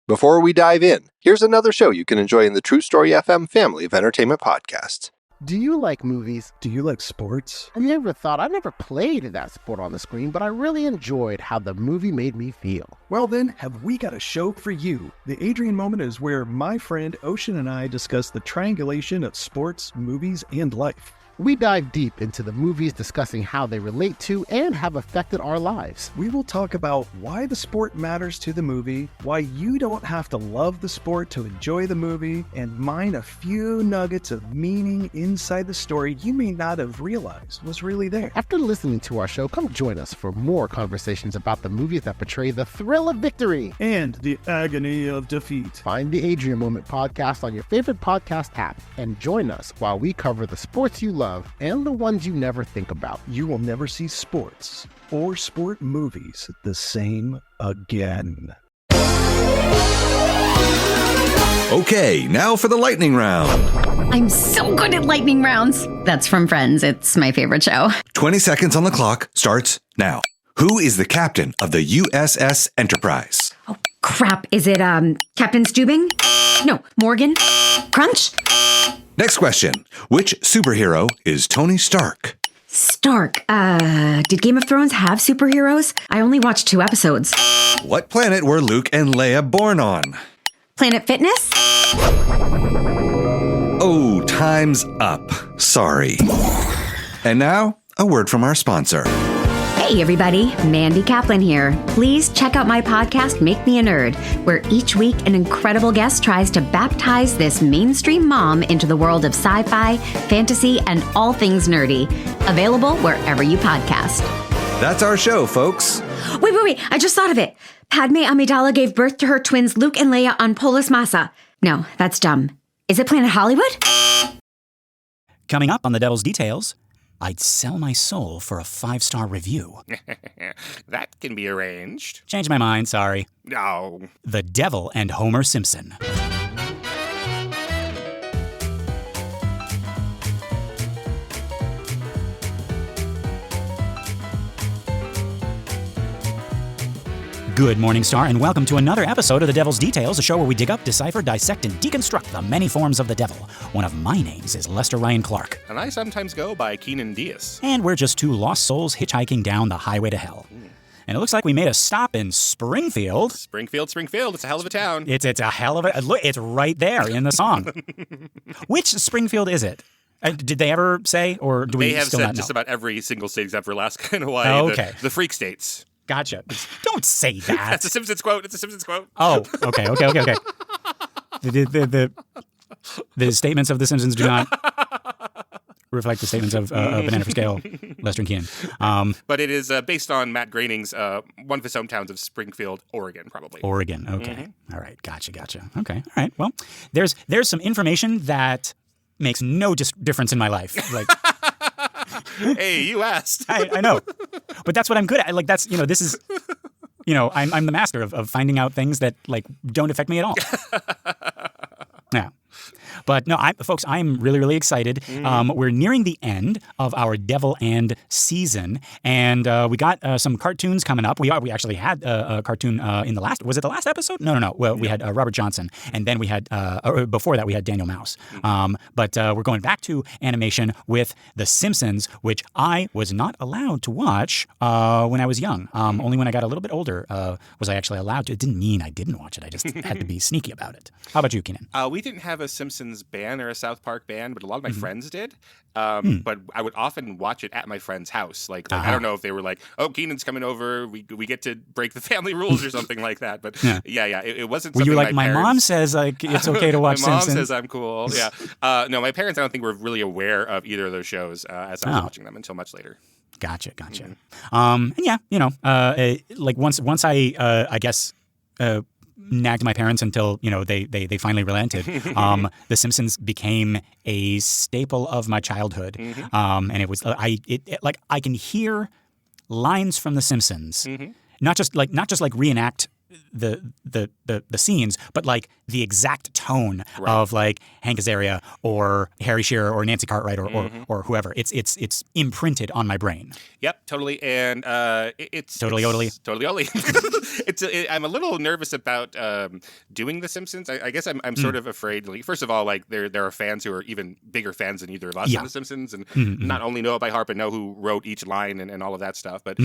Before we dive in, here's another show you can enjoy in the True Story FM family of entertainment podcasts. Do you like movies? Do you like sports? I've never played that sport on the screen, but I really enjoyed how the movie made me feel. Well then, have we got a show for you. The Adrian Moment is where my friend Ocean and I discuss the triangulation of sports, movies, and life. We dive deep into the movies, discussing how they relate to and have affected our lives. We will talk about why the sport matters to the movie, why you don't have to love the sport to enjoy the movie, and mine a few nuggets of meaning inside the story you may not have realized was really there. After listening to our show, come join us for more conversations about the movies that portray the thrill of victory and the agony of defeat. Find the Adrian Moment podcast on your favorite podcast app and join us while we cover the sports you love and the ones you never think about. You will never see sports or sport movies the same again. Okay, now for the lightning round. I'm so good at lightning rounds. That's from Friends. It's my favorite show. 20 seconds on the clock starts now. Who is the captain of the USS Enterprise? Oh, crap. Is it, Captain Stubing? No, Morgan? Crunch? Next question. Which superhero is Tony Stark? Stark. Did Game of Thrones have superheroes? I only watched 2 episodes. What planet were Luke and Leia born on? Planet Fitness? Oh, time's up. Sorry. And now, a word from our sponsor. Hey everybody, Mandy Kaplan here. Please check out my podcast, Make Me a Nerd, where each week an incredible guest tries to baptize this mainstream mom into the world of sci-fi, fantasy, and all things nerdy. Available wherever you podcast. That's our show, folks. Wait, I just thought of it. Padme Amidala gave birth to her twins Luke and Leia on Polis Massa. No, that's dumb. Is it Planet Hollywood? Coming up on The Devil's Details, I'd sell my soul for a 5-star review. That can be arranged. Change my mind, sorry. No. The Devil and Homer Simpson. Good morning, Star, and welcome to another episode of The Devil's Details, a show where we dig up, decipher, dissect, and deconstruct the many forms of the devil. One of my names is Lester Ryan Clark. And I sometimes go by Kynan Diaz. And we're just 2 lost souls hitchhiking down the highway to hell. And it looks like we made a stop in Springfield. Springfield. It's a hell of a town. It's a hell of a... Look, it's right there in the song. Which Springfield is it? Did they ever say, or do we still not know? They have said just about every single state except for Alaska and Hawaii. Oh, okay. The freak states. Gotcha. Don't say that. That's a Simpsons quote. It's a Simpsons quote. Oh, okay. The statements of The Simpsons do not reflect the statements of Banana for Scale, Lester and Keenan. But it is based on Matt Groening's, one of his hometowns of Springfield, Oregon, probably. Oregon, okay. Mm-hmm. All right, gotcha. Okay, all right. Well, there's some information that makes no difference in my life. Like, hey, you asked. I know, but that's what I'm good at. Like, that's, this is, I'm the master of finding out things that like don't affect me at all. Yeah. But no, folks, I'm really, really excited. We're nearing the end of our Devil and season, and we got some cartoons coming up. We actually had a cartoon in the last. Was it the last episode? No. Well, we had Robert Johnson, and then we had before that we had Daniel Mouse. But we're going back to animation with The Simpsons, which I was not allowed to watch when I was young. Only when I got a little bit older was I actually allowed to. It didn't mean I didn't watch it. I just had to be sneaky about it. How about you, Keenan? We didn't have a Simpsons band or a South Park band, but a lot of my friends did. But I would often watch it at my friend's house. Like I don't know if they were like, "Oh, Keenan's coming over. We get to break the family rules" or something like that. But it wasn't. Were something you like, my parents... mom says like it's okay to watch my mom Simpsons? says I'm cool. Yeah. No, my parents I don't think were really aware of either of those shows as I was watching them until much later. Gotcha. And yeah, like once I guess. Nagged my parents until they finally relented. The Simpsons became a staple of my childhood, and it was I can hear lines from The Simpsons, not just like reenact the scenes, but like the exact tone of like Hank Azaria or Harry Shearer or Nancy Cartwright or whoever. It's imprinted on my brain. Yep, totally, and it's totally. I'm a little nervous about doing The Simpsons. I guess I'm sort of afraid. Like, first of all, like there are fans who are even bigger fans than either of us of The Simpsons, and not only know it by heart, but know who wrote each line and all of that stuff. But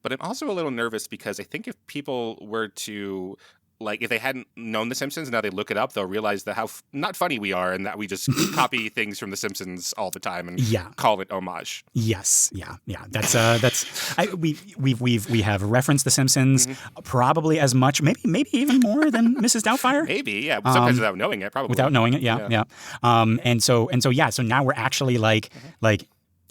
but I'm also a little nervous because I think if people were to, like, if they hadn't known The Simpsons and now they look it up, they'll realize that how not funny we are and that we just copy things from The Simpsons all the time and call it homage. Yes, yeah. We have referenced The Simpsons probably as much, maybe even more than Mrs. Doubtfire. Maybe, yeah. Sometimes without knowing it, probably. Without knowing it, yeah. So now we're actually like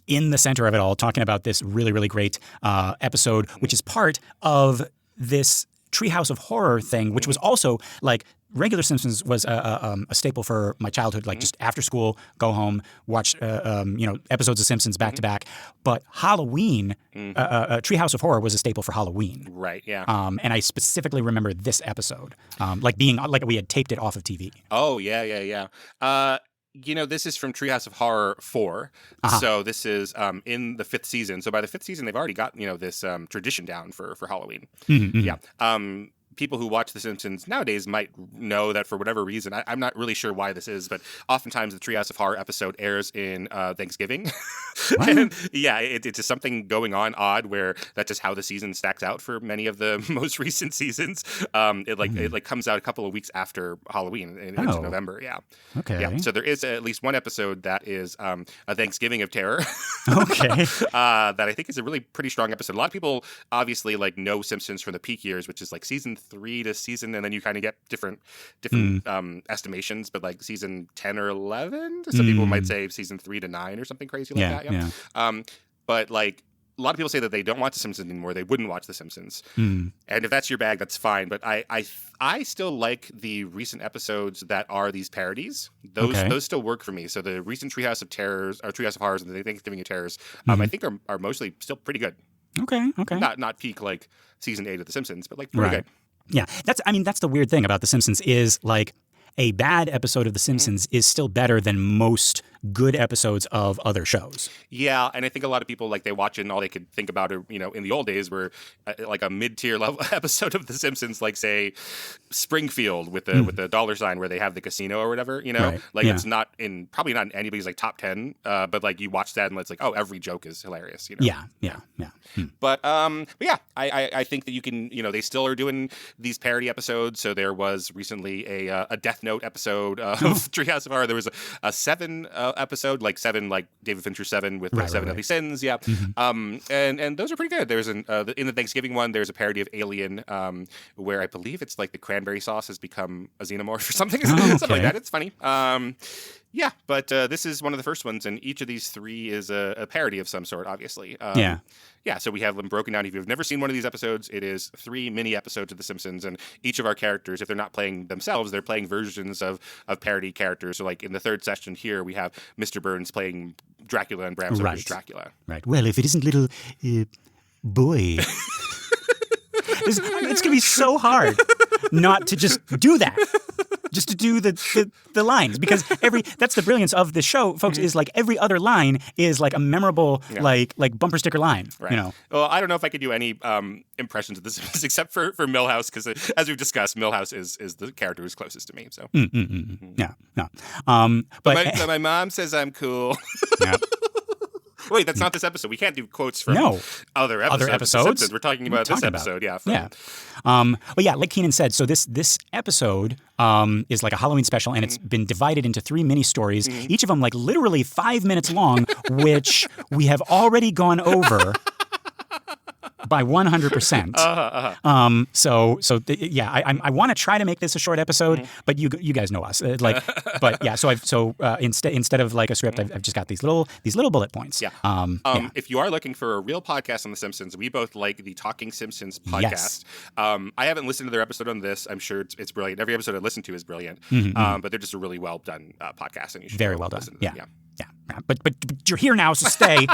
in the center of it all, talking about this really, really great episode, which is part of this Treehouse of Horror thing, which was also like regular Simpsons was a staple for my childhood, like just after school, go home, watch episodes of Simpsons back to back. But Halloween, Treehouse of Horror was a staple for Halloween. Right, yeah. And I specifically remember this episode, like being like we had taped it off of TV. Oh, yeah. This is from Treehouse of Horror 4. So this is in the 5th season. So by the 5th season, they've already got, this tradition down for Halloween. Yeah. People who watch The Simpsons nowadays might know that for whatever reason, I'm not really sure why this is, but oftentimes the Treehouse of Horror episode airs in Thanksgiving. And, it's just something going on odd where that's just how the season stacks out for many of the most recent seasons. It comes out a couple of weeks after Halloween into November. Yeah. Okay. Yeah. So there is at least one episode that is a Thanksgiving of Terror. Okay. That I think is a really pretty strong episode. A lot of people obviously know Simpsons from the peak years, which is like season 3 to season, and then you kind of get different estimations, but like season 10 or 11. Some people might say season 3 to 9 or something crazy like that. Yeah. But like a lot of people say that they don't watch The Simpsons anymore. They wouldn't watch The Simpsons. And if that's your bag, that's fine. But I still like the recent episodes that are these parodies. Those still work for me. So the recent Treehouse of Terrors or Treehouse of Horrors and the Thanksgiving of Terrors, I think are mostly still pretty good. Okay. Not peak like season 8 of The Simpsons, but like pretty good. Yeah, that's the weird thing about The Simpsons is like a bad episode of The Simpsons is still better than most good episodes of other shows. Yeah, and I think a lot of people like they watch it and all they could think about it, in the old days were like a mid-tier level episode of The Simpsons, like say Springfield with the dollar sign where they have the casino or whatever. It's probably not in anybody's like top 10, but like you watch that and it's like, oh, every joke is hilarious. Yeah. But I think that you can, they still are doing these parody episodes. So there was recently a Death Note episode of Treehouse of Horror. There was a 7 episode, like 7, like David Fincher 7 with the 7 Deadly Sins. Yeah. And those are pretty good. There's in the Thanksgiving one, there's a parody of Alien where I believe it's like the cranberry sauce has become a xenomorph or something. Something like that. It's funny. Yeah, but this is one of the first ones, and each of these 3 is a parody of some sort, obviously. Yeah, so we have them broken down. If you've never seen one of these episodes, it is 3 mini episodes of The Simpsons, and each of our characters, if they're not playing themselves, they're playing versions of parody characters. So like in the 3rd session here, we have Mr. Burns playing Dracula and Bram Stoker's Dracula. Right. Well, if it isn't little boy... it's going to be so hard not to just do that. Just to do the lines, because that's the brilliance of the show, folks, is like every other line is like a memorable like bumper sticker line. Right. Well, I don't know if I could do any impressions of this except for Milhouse, because as we've discussed, Milhouse is the character who's closest to me. So Yeah. No. But my mom says I'm cool. Yeah. Wait, that's not this episode. We can't do quotes from other episodes. We're talking about this episode. Yeah. But yeah, like Kynan said, so this episode is like a Halloween special, and it's been divided into 3 mini stories, each of them like literally 5 minutes long, which we have already gone over by 100%. I want to try to make this a short episode, but you guys know us. Instead of like a script, I've just got these little bullet points. Yeah. If you are looking for a real podcast on The Simpsons, we both like the Talking Simpsons podcast. Yes. I haven't listened to their episode on this. I'm sure it's brilliant. Every episode I listen to is brilliant. But they're just a really well done podcast, and you should very well done. Listen to them. Yeah. But you're here now, so stay.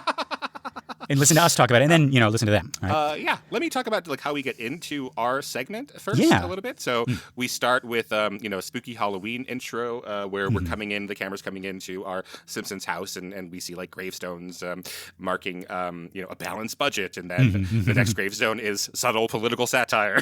and listen to us talk about it, and then listen to them. Right? Yeah, let me talk about like how we get into our segment first Yeah. a little bit. So we start with a spooky Halloween intro where we're coming in, the camera's coming into our Simpsons house, and we see like gravestones marking a balanced budget, and then the next gravestone is subtle political satire.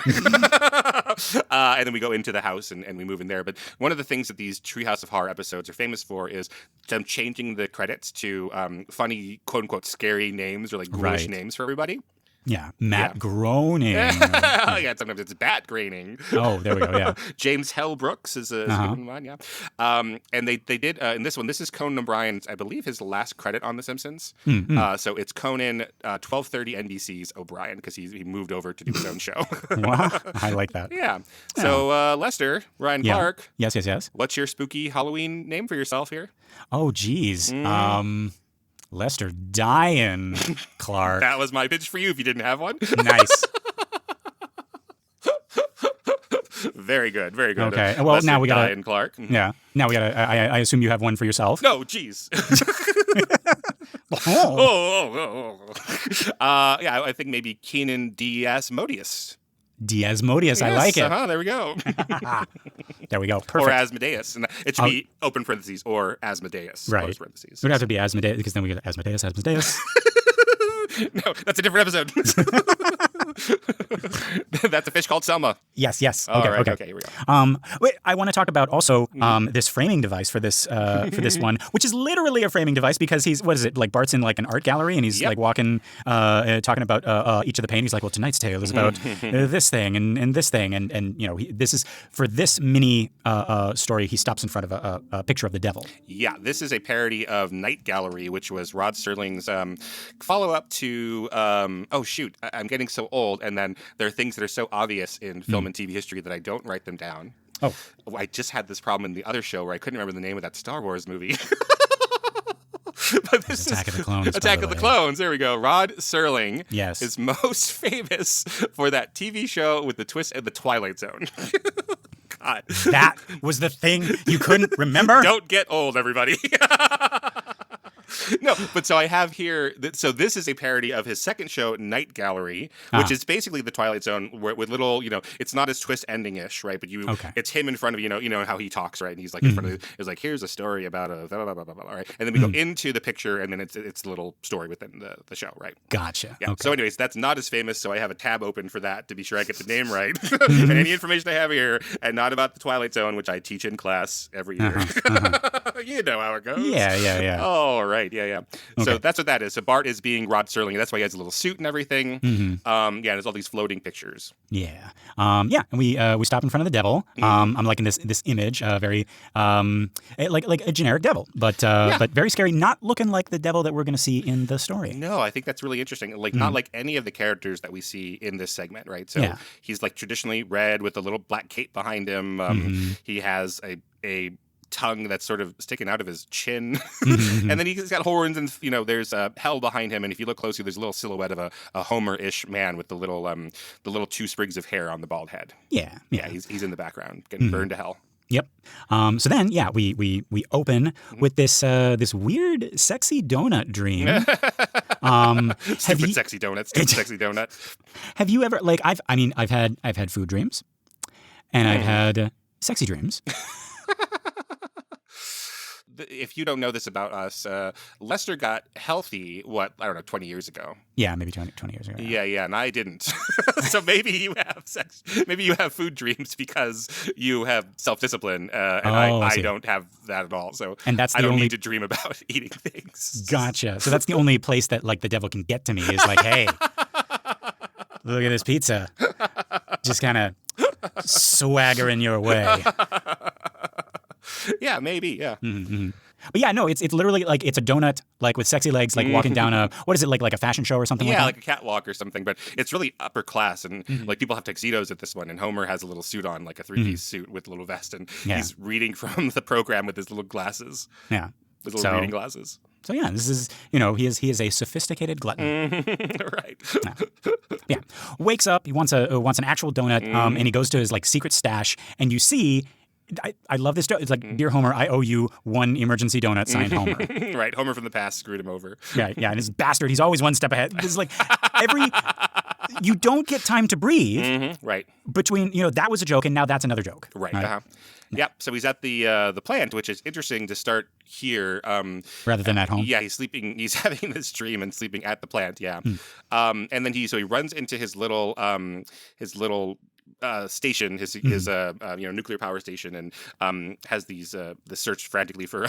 And then we go into the house and we move in there. But one of the things that these Treehouse of Horror episodes are famous for is them changing the credits to funny, quote unquote, scary names or like ghoulish names for everybody. Yeah, Matt Groening. Yeah, sometimes it's Bat Graining. Oh, there we go. Yeah, James Hell Brooks is a good one. Yeah, and they did in this one. This is Conan O'Brien's, I believe, his last credit on The Simpsons. So it's Conan 12:30 NBC's O'Brien because he moved over to do his own show. Wow, I like that. Yeah. So Lester, Ryan Clark. Yes. What's your spooky Halloween name for yourself here? Oh, geez. Lester Dian Clark. That was my pitch for you if you didn't have one. Nice. Very good. Very good. Okay. Well, Lester now we got Dian Clark. Yeah. Now we got to. I assume you have one for yourself. No, geez. Yeah, I think maybe Kynan Diasmodius. Diasmodius. Yes, I like it. There we go. There we go. Perfect. Or Asmodeus. And it should be open parentheses or Asmodeus. Right. Close parentheses. It would have to be Asmodeus because then we get Asmodeus. No, that's a different episode. That's a fish called Selma. Yes. All Okay, right, okay. Here we go. Wait, I want to talk about also this framing device for this one, which is literally a framing device because he's like Bart's in like an art gallery and he's like walking, talking about each of the paintings. Like, well, tonight's tale is about this thing and this thing, and this is for this mini story. He stops in front of a picture of the devil. Yeah, this is a parody of Night Gallery, which was Rod Serling's follow-up to I'm getting so old, and then there are things that are so obvious in film and TV history that I don't write them down. Oh, I just had this problem in the other show where I couldn't remember the name of that Star Wars movie. But this Attack is of the Clones. Attack of the Clones. There we go. Rod Serling Yes. is most famous for that TV show with the twist at the Twilight Zone. God. That was the thing you couldn't remember? Don't get old, everybody. No, but so I have here. So this is a parody of his second show, Night Gallery, which is basically the Twilight Zone with little, it's not as twist ending-ish, right? But it's him in front of you know how he talks, right? And he's like in front of it's like here's a story about a blah, blah, blah, blah, blah, right? And then we go into the picture, and then it's a little story within the show, right? Gotcha. Yeah. Okay. So, anyways, that's not as famous. So I have a tab open for that to be sure I get the name right, and any information I have here, and not about the Twilight Zone, which I teach in class every year. You know how it goes. Yeah. All right. Yeah. Okay. So that's what that is. So Bart is being Rod Serling. That's why he has a little suit and everything. There's all these floating pictures. Yeah. And we stop in front of the devil. I'm liking this image, very like a generic devil, but very scary. Not looking like the devil that we're going to see in the story. No, I think that's really interesting. Like not like any of the characters that we see in this segment, right? So he's like traditionally red with a little black cape behind him. He has a tongue that's sort of sticking out of his chin, and then he's got horns, and there's hell behind him. And if you look closely, there's a little silhouette of a Homer-ish man with the little two sprigs of hair on the bald head. Yeah. He's in the background getting burned to hell. Yep. So then, we open with this weird sexy donut dream. Stupid sexy donut. Have you ever I've had food dreams, and I've had sexy dreams. If you don't know this about us, Lester got healthy, 20 years ago? Yeah, maybe 20 years ago. Yeah, and I didn't. So maybe you have maybe you have food dreams because you have self-discipline, and I don't have that at all. So and that's I don't need to dream about eating things. Gotcha. So that's the only place that the devil can get to me is like, hey, look at this pizza. Just kind of swaggering your way. Yeah, maybe. Yeah. But yeah, no, it's literally like it's a donut with sexy legs, walking down what is it, like a fashion show or something like that? Yeah, like a catwalk or something, but it's really upper class, and people have tuxedos at this one, and Homer has a little suit on, like a three-piece suit with a little vest, and he's reading from the program with his little glasses. Yeah. His little reading glasses. So yeah, this is, he is a sophisticated glutton. Right. Yeah. Wakes up, he wants an actual donut, and he goes to his secret stash, and you see I love this joke. It's like, dear Homer, I owe you one emergency donut, signed Homer. Right. Homer from the past screwed him over. Yeah. And his bastard, he's always one step ahead. It's like you don't get time to breathe Right. between, that was a joke and now that's another joke. Right. Yep. So he's at the plant, which is interesting to start here. Rather than at home. Yeah, he's sleeping. He's having this dream and sleeping at the plant. Yeah. And then he runs into his little station, his nuclear power station, and has the search frantically for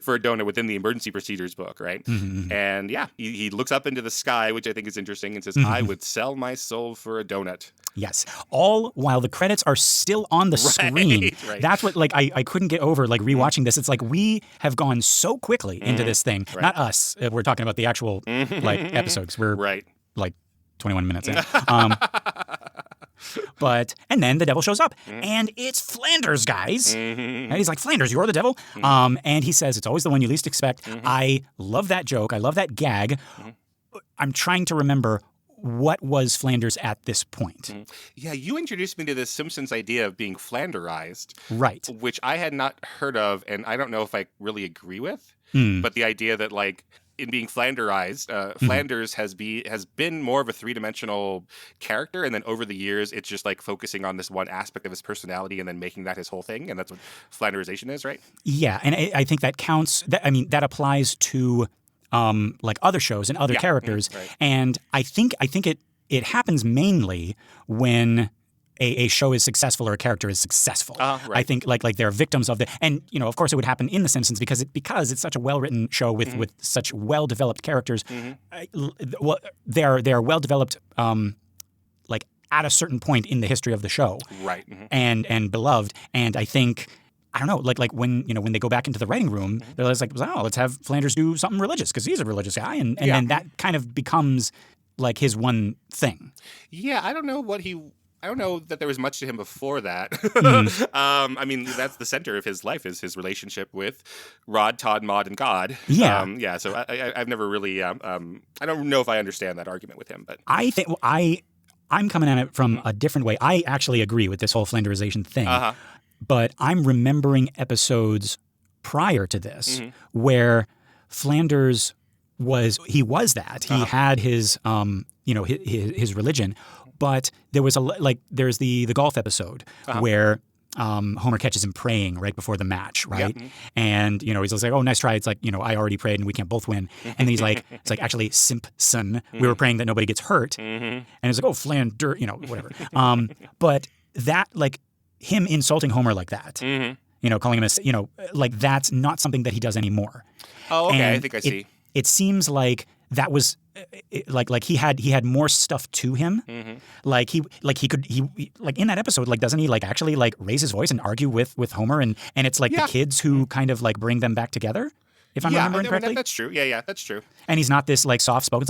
for a donut within the emergency procedures book, right? And yeah, he looks up into the sky, which I think is interesting, and says, "I would sell my soul for a donut." Yes, all while the credits are still on the screen. Right. That's what I couldn't get over rewatching this. It's like we have gone so quickly into this thing. Right. Not us. We're talking about the actual episodes. We're Right. 21 minutes in. And then the devil shows up, and it's Flanders, guys. And he's like, Flanders, you're the devil. And he says, it's always the one you least expect. I love that joke. I love that gag. I'm trying to remember what was Flanders at this point. Yeah, you introduced me to this Simpsons idea of being Flanderized. Right. Which I had not heard of, and I don't know if I really agree with. But the idea that, in being Flanderized, Flanders has been more of a three-dimensional character, and then over the years, it's just focusing on this one aspect of his personality and then making that his whole thing, and that's what Flanderization is, right? Yeah, and I think that counts. That applies to other shows and other characters, right. And I think it happens mainly when a show is successful or a character is successful. Right. I think they're victims of and of course it would happen in The Simpsons because it's such a well-written show with such well-developed characters. They're well-developed at a certain point in the history of the show. Right. And beloved. And I think I don't know, when they go back into the writing room, they're just like, oh, let's have Flanders do something religious because he's a religious guy, and then that kind of becomes his one thing. Yeah, I don't know that there was much to him before that. That's the center of his life is his relationship with Rod, Todd, Maude, and God. Yeah. So I've never really, I don't know if I understand that argument with him, but I think I'm coming at it from a different way. I actually agree with this whole Flanderization thing, but I'm remembering episodes prior to this where Flanders was that he had his his religion. But there was there's the golf episode where Homer catches him praying right before the match, right? Yep. And he's like, "Oh, nice try." It's like, I already prayed and we can't both win. And then he's like, "It's actually Simpson. We were praying that nobody gets hurt." And it's like, "Oh, Flanders, whatever." But that him insulting Homer like that, calling him that's not something that he does anymore. Oh, okay. And I think I see. It seems like that was he had more stuff to him. He could in that episode doesn't he actually raise his voice and argue with Homer and it's the kids who kind of bring them back together, if I'm remembering correctly. That's true. Yeah, that's true. And he's not this soft spoken.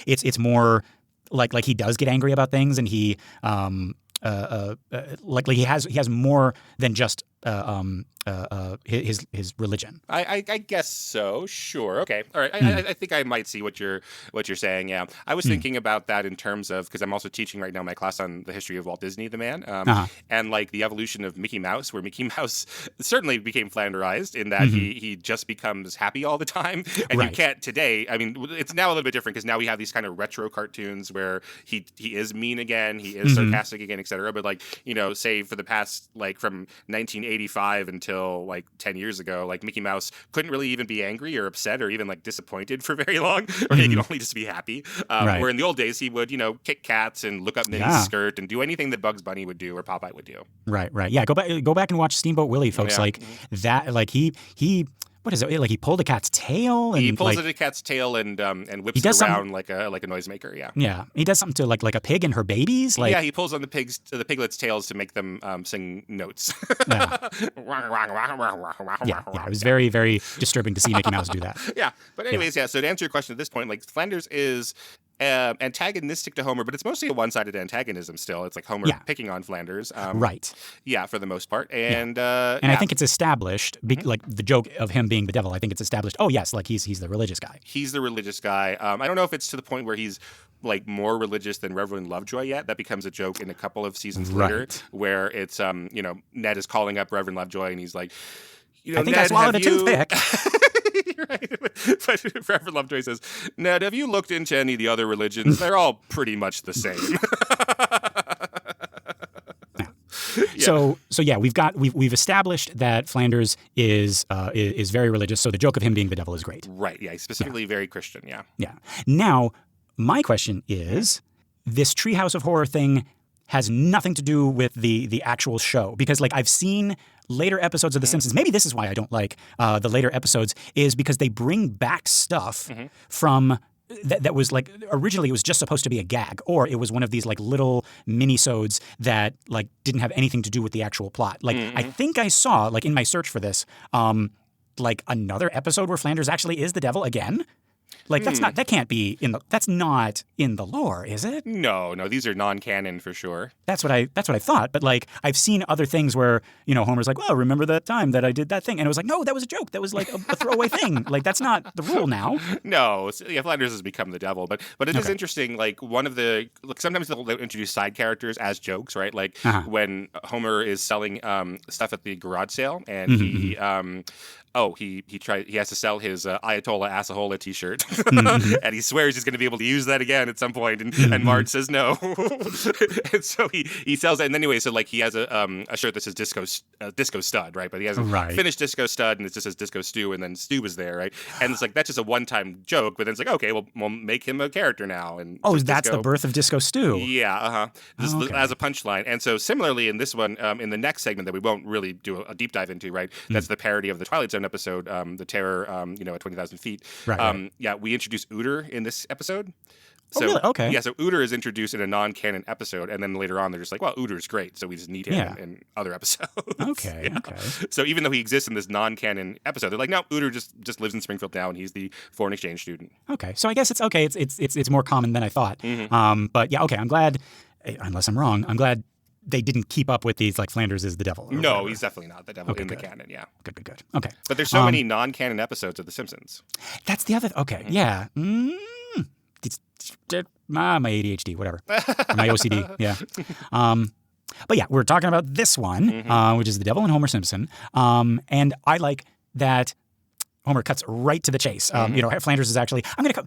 It's it's more he does get angry about things, and he he has more than just his religion. I guess so. Sure. Okay. All right. I think I might see what you're saying. Yeah. I was thinking about that in terms of because I'm also teaching right now my class on the history of Walt Disney, the man, and the evolution of Mickey Mouse, where Mickey Mouse certainly became Flanderized in that he just becomes happy all the time, and you can't today. I mean, it's now a little bit different because now we have these kind of retro cartoons where he is mean again, he is sarcastic again, etc. But say for the past from 1985 until 10 years ago, Mickey Mouse couldn't really even be angry or upset or even disappointed for very long, or he could only just be happy. Where in the old days he would kick cats and look up Minnie's skirt and do anything that Bugs Bunny would do or Popeye would do. Right. Yeah, go back and watch Steamboat Willie, folks. That he what is it? He pulled a cat's tail. And he pulls a cat's tail and whips it around like a noisemaker. Yeah. Yeah. He does something to like a pig and her babies. He pulls on the piglets' tails to make them sing notes. Yeah. It was very, very disturbing to see Mickey Mouse do that. Yeah. But anyways, So to answer your question at this point, Flanders is antagonistic to Homer, but it's mostly a one-sided antagonism still. It's Homer picking on Flanders. Right. Yeah, for the most part. And I think it's established, the joke of him being the devil, I think it's established, oh yes, he's the religious guy. He's the religious guy. I don't know if it's to the point where he's like more religious than Reverend Lovejoy yet. That becomes a joke in a couple of seasons later, where it's Ned is calling up Reverend Lovejoy and he's like, I think Ned, I swallowed a toothpick. Right. But Reverend Lovejoy says, Ned, have you looked into any of the other religions? They're all pretty much the same. So yeah, we've established that Flanders is very religious. So the joke of him being the devil is great. Right. Yeah. Specifically very Christian. Yeah. Yeah. Now, my question is, this Treehouse of Horror thing has nothing to do with the actual show, because like I've seen later episodes of The Simpsons. Maybe this is why I don't like the later episodes, is because they bring back stuff from. That was like originally it was just supposed to be a gag, or it was one of these like little mini-sodes that like didn't have anything to do with the actual plot. Like I think I saw like in my search for this, like another episode where Flanders actually is the devil again. Like that can't be that's not in the lore, is it? No, these are non-canon for sure. That's what I thought. But like I've seen other things where, Homer's like, well, remember that time that I did that thing? And it was like, no, that was a joke. That was like a throwaway thing. Like that's not the rule now. No, Flanders has become the devil. But it is interesting, like sometimes they'll introduce side characters as jokes, right? Like when Homer is selling stuff at the garage sale and he has to sell his Ayatollah Asahola t-shirt and he swears he's going to be able to use that again at some point, and Marge says no. And so he sells it, and anyway, so like he has a shirt that says disco stud, right? But he hasn't finished disco stud, and it just says disco stew, and then stew is there, right? And it's like that's just a one-time joke, but then it's like, okay, well, we'll make him a character now. And that's the birth of disco stew. Yeah, as a punchline. And so similarly in this one, in the next segment that we won't really do a deep dive into, right? That's the parody of the Twilight Zone episode, The Terror, at 20,000 feet. Right. Yeah, we introduce Ooter in this episode. So, really? Okay. Yeah, so Ooter is introduced in a non-canon episode, and then later on they're just like, well, Ooter's great, so we just need him in other episodes. Okay, Yeah. okay. So even though he exists in this non-canon episode, they're like, no, Ooter just lives in Springfield now, and he's the foreign exchange student. Okay, so I guess it's okay. It's more common than I thought. But yeah, okay, I'm glad, unless I'm wrong, I'm glad they didn't keep up with these, like Flanders is the devil. No, whatever. He's definitely not the devil in the canon, yeah. Good. Okay. But there's so many non-canon episodes of The Simpsons. That's the other, okay, yeah. My ADHD, whatever. Or my OCD, yeah. But yeah, we're talking about this one, which is The Devil and Homer Simpson. And I like that Homer cuts right to the chase. Flanders is actually, I'm gonna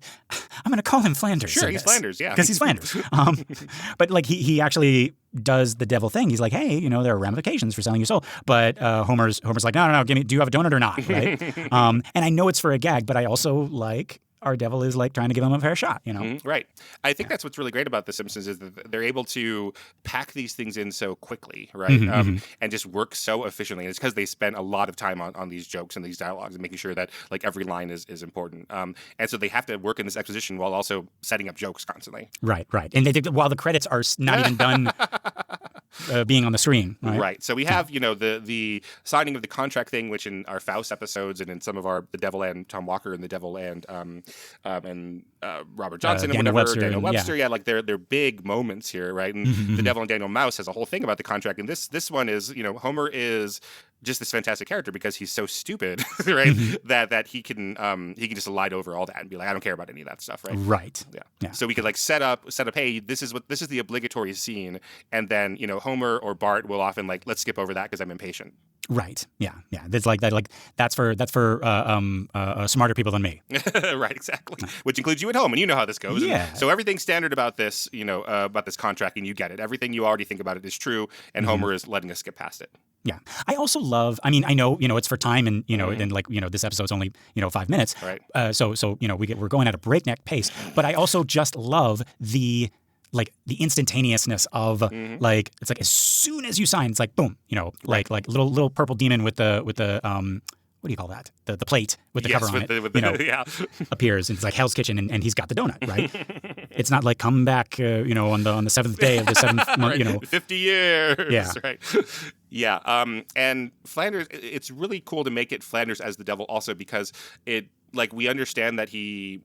call him Flanders. Sure, he's Flanders, yeah. Because he's Flanders. But like he actually does the devil thing. He's like, hey, there are ramifications for selling your soul. But Homer's like, no, do you have a donut or not? Right? And I know it's for a gag, but I also like our devil is like trying to give him a fair shot, Right. I think that's what's really great about The Simpsons is that they're able to pack these things in so quickly, right? And just work so efficiently. And it's because they spend a lot of time on these jokes and these dialogues and making sure that like every line is important. And so they have to work in this exposition while also setting up jokes constantly. Right. And while the credits are not even done being on the screen. Right. So we have, the signing of the contract thing, which in our Faust episodes and in some of the Devil and Tom Walker and the Devil and Robert Johnson and Daniel whatever, Webster Daniel Webster, like they're big moments here, right? And the Devil and Daniel Mouse has a whole thing about the contract, and this one is, Homer is just this fantastic character because he's so stupid, right? That he can just light over all that and be like, I don't care about any of that stuff, right? Right. Yeah. So we could like set up, hey, this is the obligatory scene, and then Homer or Bart will often like, let's skip over that because I'm impatient. Right. Yeah. That's like that. Like that's for smarter people than me. Right. Exactly. Which includes you at home, and you know how this goes. Yeah. And so everything standard about this, about this contracting, you get it. Everything you already think about it is true, and Homer is letting us skip past it. Yeah. I also love. I mean, I know it's for time, and and like this episode's only 5 minutes. Right. So we're going at a breakneck pace, but I also just love the instantaneousness of like it's like as soon as you sign, it's like boom, like little purple demon with the what do you call that? The plate with the cover on it, appears, and it's like Hell's Kitchen, and he's got the donut, right? It's not like come back, on the seventh day of the seventh month, 50 years, yeah, right. Yeah, and Flanders, it's really cool to make it Flanders as the devil also because we understand that he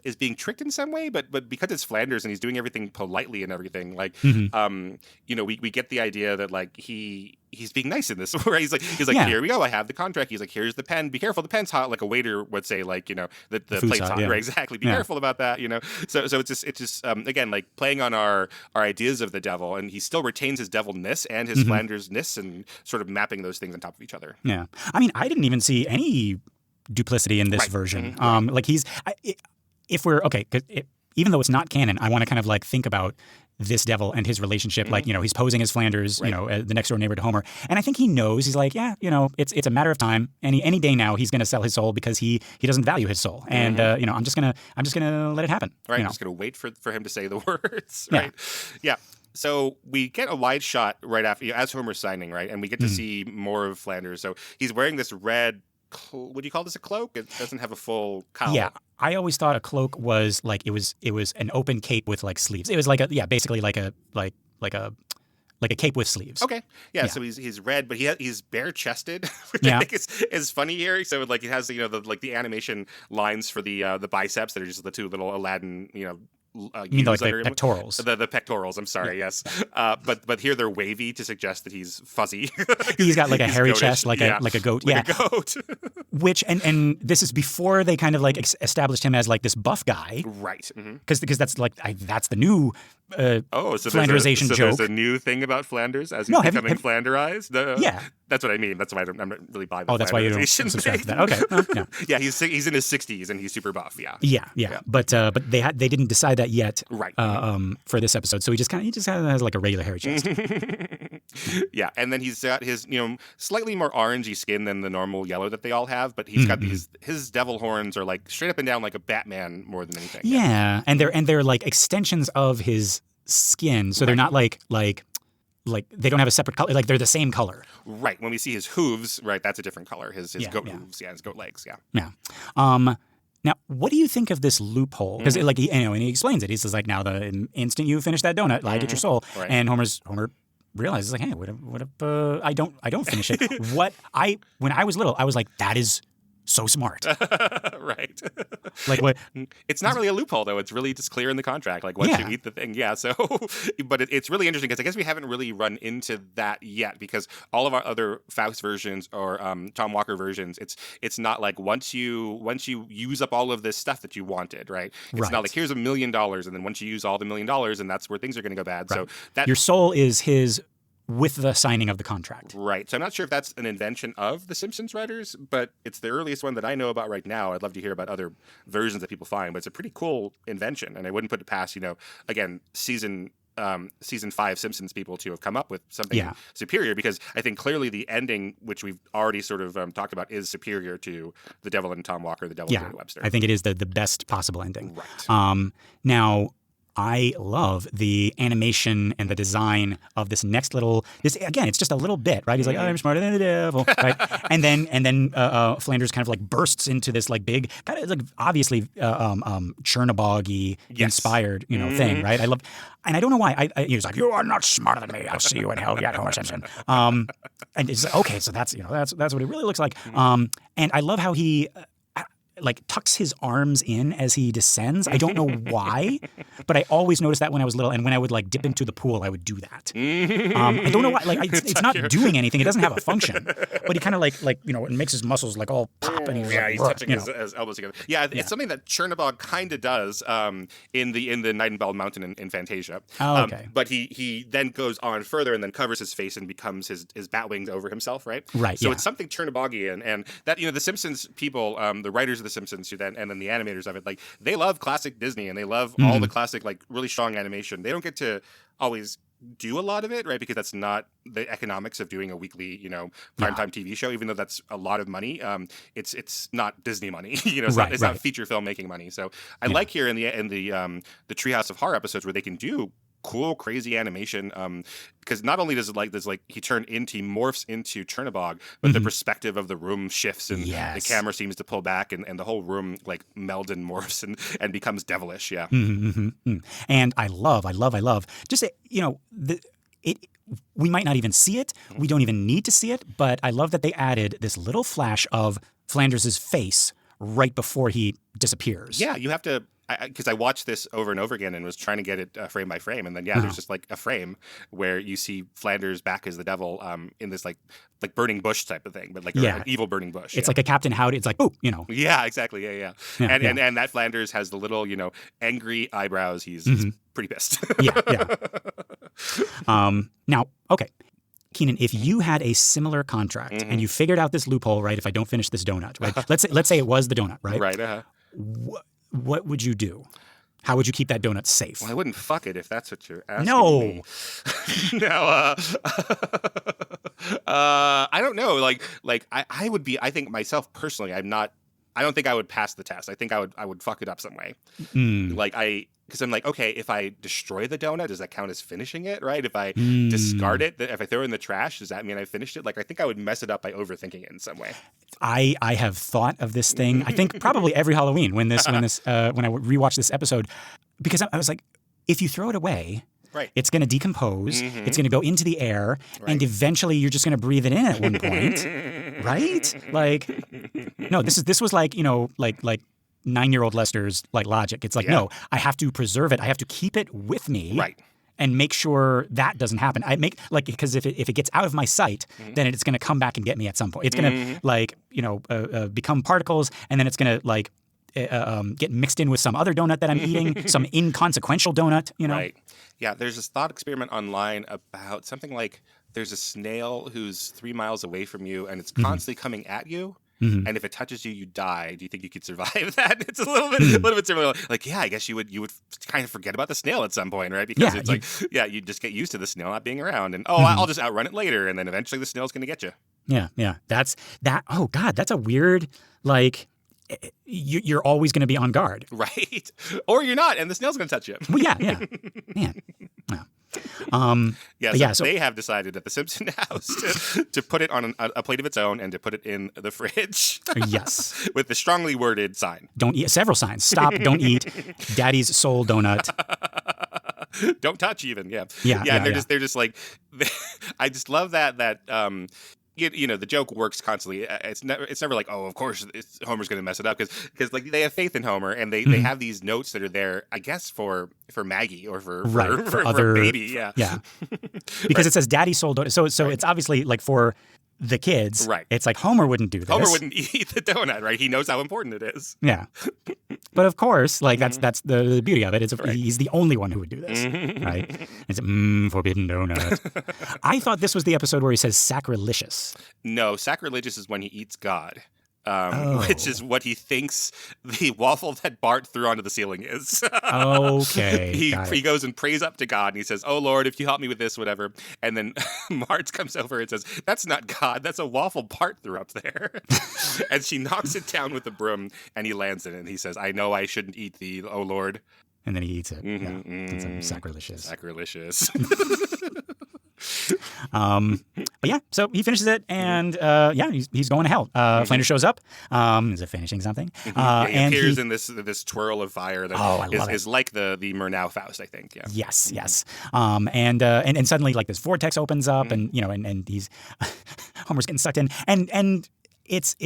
is being tricked in some way, but because it's Flanders and he's doing everything politely and everything, we get the idea that like he he's being nice in this, right? He's like, here we go. I have the contract. He's like, here's the pen. Be careful. The pen's hot. Like a waiter would say, like, the plate's hot. Yeah. Right? Exactly. Be careful about that. So it's just again, like playing on our ideas of the devil, and he still retains his devilness and his Flandersness, and sort of mapping those things on top of each other. Yeah. I mean, I didn't even see any duplicity in this version. Like if we're okay, 'cause even though it's not canon, I want to kind of like think about this devil and his relationship. Like, he's posing as Flanders, the next door neighbor to Homer. And I think he knows, he's like, it's a matter of time. Any day now, he's going to sell his soul because he doesn't value his soul. And, I'm just going to let it happen. Right. I'm just going to wait for him to say the words. Right. Yeah. So we get a wide shot right after, as Homer's signing, right? And we get to see more of Flanders. So he's wearing this red, would you call this a cloak? It doesn't have a full collar. Yeah. I always thought a cloak was like it was an open cape with like sleeves. It was like basically like a cape with sleeves. Okay. Yeah. So he's red, but he's bare chested, which I think is funny here. So like it has the animation lines for the biceps that are just the two little Aladdin you mean like the pectorals? The pectorals. I'm sorry. Yeah. Yes. But here they're wavy to suggest that he's fuzzy. He's got like a hairy chest, like a goat. Like a goat. Which and this is before they kind of like established him as like this buff guy, right? Because that's like that's the new Flanderization so joke. There's a new thing about Flanders as he's becoming Flanderized. Yeah. That's what I mean. That's why I'm not really buying the that's why you don't subscribe to that. Okay. No. Yeah, he's in his 60s and he's super buff. Yeah. Yeah. But they didn't decide that yet. Right. For this episode, so he just kind of has like a regular hairy chest. Yeah, and then he's got his slightly more orangey skin than the normal yellow that they all have, but he's got his devil horns are like straight up and down like a Batman more than anything. Yeah, and they're like extensions of his skin, so they're not like they don't have a separate color. Like they're the same color. Right. When we see his hooves, right, that's a different color. His goat hooves, his goat legs, Yeah. Now, what do you think of this loophole? Because and he explains it. He says like, now the instant you finish that donut, I get your soul. Right. And Homer realizes like, hey, what if I don't finish it? When I was little, I was like, that is so smart. Right. Like what? It's not really a loophole though. It's really just clear in the contract. Like once you eat the thing. Yeah. So, but it's really interesting because I guess we haven't really run into that yet because all of our other Faust versions or Tom Walker versions, it's not like once you use up all of this stuff that you wanted, right? It's not like here's $1 million and then once you use all the $1 million and that's where things are going to go bad. Right. So that your soul is his with the signing of the contract. Right. So I'm not sure if that's an invention of the Simpsons writers, but it's the earliest one that I know about right now. I'd love to hear about other versions that people find, but it's a pretty cool invention. And I wouldn't put it past, again, season 5 Simpsons people to have come up with something superior because I think clearly the ending, which we've already sort of talked about, is superior to The Devil and Tom Walker, The Devil and Webster. I think it is the best possible ending. Right. Now, I love the animation and the design of this next again, it's just a little bit, right? He's like, I'm smarter than the devil, right? and then Flanders kind of like bursts into this like big, kind of like obviously Chernobog-y inspired, thing, right? I love, and I don't know why. He was like, you are not smarter than me. I'll see you in hell yet, Homer Simpson. And it's like, okay, so that's what it really looks like. And I love how he like tucks his arms in as he descends. I don't know why, but I always noticed that when I was little, and when I would like dip into the pool, I would do that. I don't know why. Like it's not doing anything. It doesn't have a function, but he kind of like it makes his muscles like all pop, and he's touching his elbows together. Yeah, it's something that Chernobog kind of does in the Nightingale Mountain in Fantasia. Oh, okay. But he then goes on further and then covers his face and becomes his bat wings over himself, right? Right. So it's something Chernobygian, and that the Simpsons people, the writers of the Simpsons, and then the animators of it, like they love classic Disney and they love all the classic like really strong animation. They don't get to always do a lot of it, right? Because that's not the economics of doing a weekly, primetime TV show. Even though that's a lot of money, it's not Disney money. It's not feature film making money. So I like here in the Treehouse of Horror episodes where they can do cool, crazy animation. Because not only does he morphs into Chernobog, but the perspective of the room shifts and the camera seems to pull back and the whole room like melds and morphs and becomes devilish. Yeah. And I love just, we might not even see it. We don't even need to see it, but I love that they added this little flash of Flanders' face right before he disappears. Yeah, you have to because I watched this over and over again and was trying to get it frame by frame, and then there's just like a frame where you see Flanders back as the devil in this like burning bush type of thing, but like an evil burning bush. It's like a Captain Howdy. It's like, oh, Yeah, exactly. Yeah. And that Flanders has the little angry eyebrows. He's pretty pissed. Yeah. Now, okay. Kynan, if you had a similar contract and you figured out this loophole, right? If I don't finish this donut, right? Let's say it was the donut, right? Right. What would you do? How would you keep that donut safe? Well, I wouldn't fuck it if that's what you're asking me. No. I don't know. Like I would be. I think myself personally, I'm not. I don't think I would pass the test. I think I would fuck it up some way. Because I'm like, okay, if I destroy the donut, does that count as finishing it, right? If I discard it, if I throw it in the trash, does that mean I finished it? Like, I think I would mess it up by overthinking it in some way. I have thought of this thing. I think probably every Halloween when I rewatch this episode, because I was like, if you throw it away, right, it's going to decompose. It's going to go into the air, and eventually you're just going to breathe it in at one point, right? Like, no, this was like like 9-year-old Lester's like logic. It's like, no, I have to preserve it. I have to keep it with me, right, and make sure that doesn't happen. Because if it gets out of my sight, then it's going to come back and get me at some point. It's going to become particles, and then it's going to get mixed in with some other donut that I'm eating, some inconsequential donut. Right. Yeah. There's this thought experiment online about something like there's a snail who's 3 miles away from you, and it's constantly coming at you. And if it touches you, you die. Do you think you could survive that? It's a little bit similar. Like, I guess you would kind of forget about the snail at some point, right? Because you just get used to the snail not being around, and I'll just outrun it later, and then eventually the snail's going to get you. Yeah. That's that. Oh God, that's a weird like. You're always going to be on guard, right? Or you're not, and the snail's going to touch you. Well, yeah, man. So they have decided at the Simpson house to put it on a plate of its own and to put it in the fridge. Yes. With the strongly worded sign. Don't eat. Several signs. Stop, don't eat. Daddy's soul donut. Don't touch even. Yeah. Yeah. They're just like, I just love that the joke works constantly. It's never like, oh, of course Homer's going to mess it up because like they have faith in Homer, and they have these notes that are there, I guess for Maggie or for other baby, yeah. Because it says Daddy soul donut, so it's obviously like for the kids, right? It's like Homer wouldn't do this. Homer wouldn't eat the donut, right? He knows how important it is. Yeah, but of course, like that's the beauty of it. He's the only one who would do this, right? It's forbidden donut. I thought this was the episode where he says sacrilegious. No, sacrilegious is when he eats God. Which is what he thinks the waffle that Bart threw onto the ceiling is. Okay. He goes and prays up to God, and he says, "Oh Lord, if you help me with this, whatever." And then Marge comes over and says, "That's not God. That's a waffle Bart threw up there." And she knocks it down with a broom, and he lands in it. And he says, "I know I shouldn't eat thee, oh Lord." And then he eats it. It's sacrilegious. Sacrilegious. But yeah, so he finishes it, and he's going to hell. Flanders shows up. Is it finishing something? He and appears in this twirl of fire that is like the Murnau Faust, I think. Yeah. Yes. And suddenly like this vortex opens up, and he's Homer's getting sucked in, and it's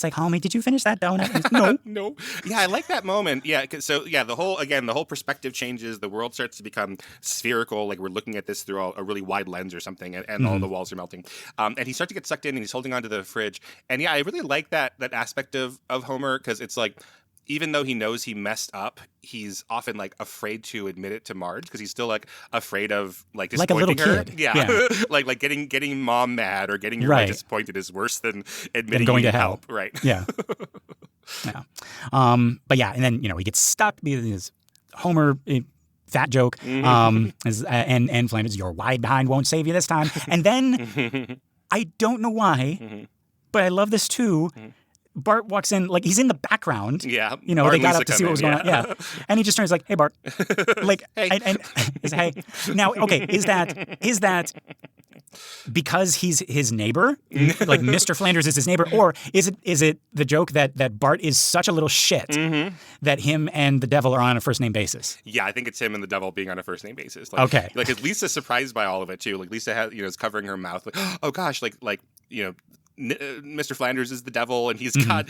like, homie, did you finish that donut? No. No. Yeah, I like that moment. Yeah. The whole perspective changes. The world starts to become spherical. Like we're looking at this through a really wide lens or something, and all the walls are melting. And he starts to get sucked in, and he's holding onto the fridge. And yeah, I really like that aspect of Homer, because it's like, even though he knows he messed up, he's often like afraid to admit it to Marge, because he's still like afraid of like disappointing like a little her. kid. Yeah. like getting mom mad or getting your mom disappointed is worse than admitting going to help. Right. Yeah. Yeah. But yeah, and then he gets stuck because Homer fat joke. And Flanders, your wide behind won't save you this time. And then I don't know why, but I love this too. Bart walks in, like he's in the background. Yeah. They got up to see what was going on. Yeah. And he just turns like, "Hey, Bart." Like, hey. And hey. Now, okay, is that because he's his neighbor? Like Mr. Flanders is his neighbor? Or is it the joke that Bart is such a little shit that him and the devil are on a first name basis? Yeah, I think it's him and the devil being on a first name basis. Okay. Like, Lisa's surprised by all of it too. Like Lisa is covering her mouth. Like, oh gosh, like Mr. Flanders is the devil, and he's got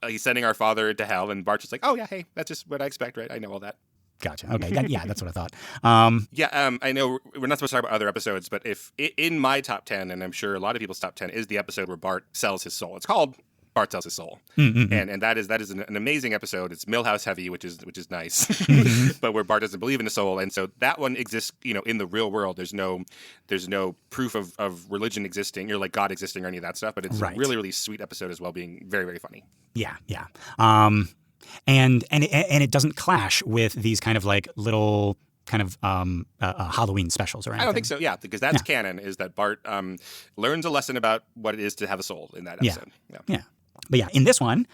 he's sending our father to hell, and Bart's just like, oh yeah, hey, that's just what I expect, right? I know all that. Gotcha. Okay. That's what I thought. I know we're not supposed to talk about other episodes, but if in my top 10, and I'm sure a lot of people's top 10, is the episode where Bart sells his soul. It's called Bart Sells His Soul, and that is an amazing episode. It's Milhouse heavy, which is nice, but where Bart doesn't believe in the soul, and so that one exists, in the real world. There's no proof of religion existing or like God existing or any of that stuff, but it's a really, really sweet episode as well, being very, very funny. Yeah. And it doesn't clash with these kind of like little kind of Halloween specials or anything. I don't think so. Yeah, because that's canon. Is that Bart learns a lesson about what it is to have a soul in that episode. Yeah. But yeah, in this one,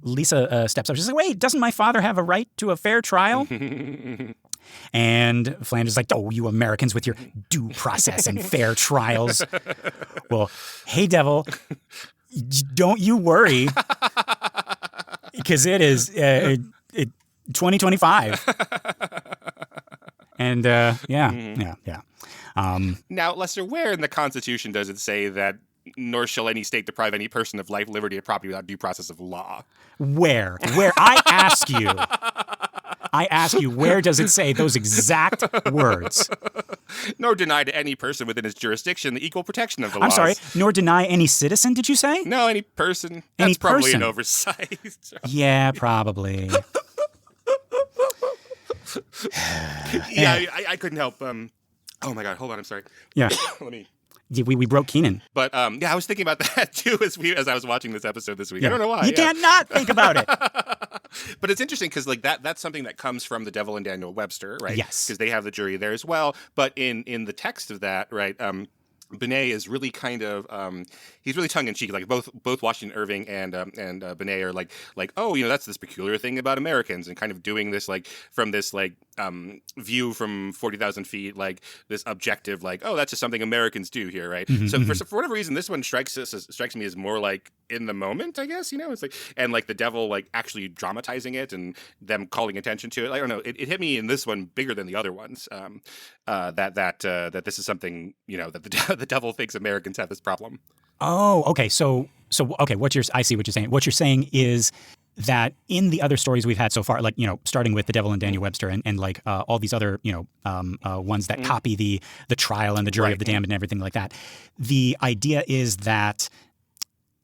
Lisa steps up. She's like, "Wait, doesn't my father have a right to a fair trial?" And Flanders is like, "Oh, you Americans with your due process and fair trials." Well, hey, devil, don't you worry, because it is 2025. And yeah. Now, Lester, where in the Constitution does it say that nor shall any state deprive any person of life, liberty, or property without due process of law? Where? I ask you, where does it say those exact words? Nor deny to any person within his jurisdiction the equal protection of the laws. I'm sorry, nor deny any citizen, did you say? No, any person. That's probably an oversight. Yeah, probably. I couldn't help. Oh my God, hold on, I'm sorry. Yeah. Let me. We broke Kynan. But I was thinking about that too as I was watching this episode this week. Yeah. I don't know why. You can't not think about it. But it's interesting because like that's something that comes from the Devil and Daniel Webster, right? Yes. Because they have the jury there as well. But in the text of that, right, Benet is really kind of he's really tongue in cheek. Like both Washington Irving and Benet are like oh, that's this peculiar thing about Americans, and kind of doing this like from this like view from 40,000 feet, like this objective, like, oh, that's just something Americans do here, right? So for whatever reason, this one strikes me as more like in the moment, I guess. It's like, and like the devil like actually dramatizing it and them calling attention to it. I don't know. It hit me in this one bigger than the other ones. That this is something that the devil thinks Americans have this problem. Oh, okay. So okay. I see what you're saying. What you're saying is that in the other stories we've had so far, like, starting with the Devil and Daniel Webster and like all these other, ones that copy the trial and the jury of the damned and everything like that, the idea is that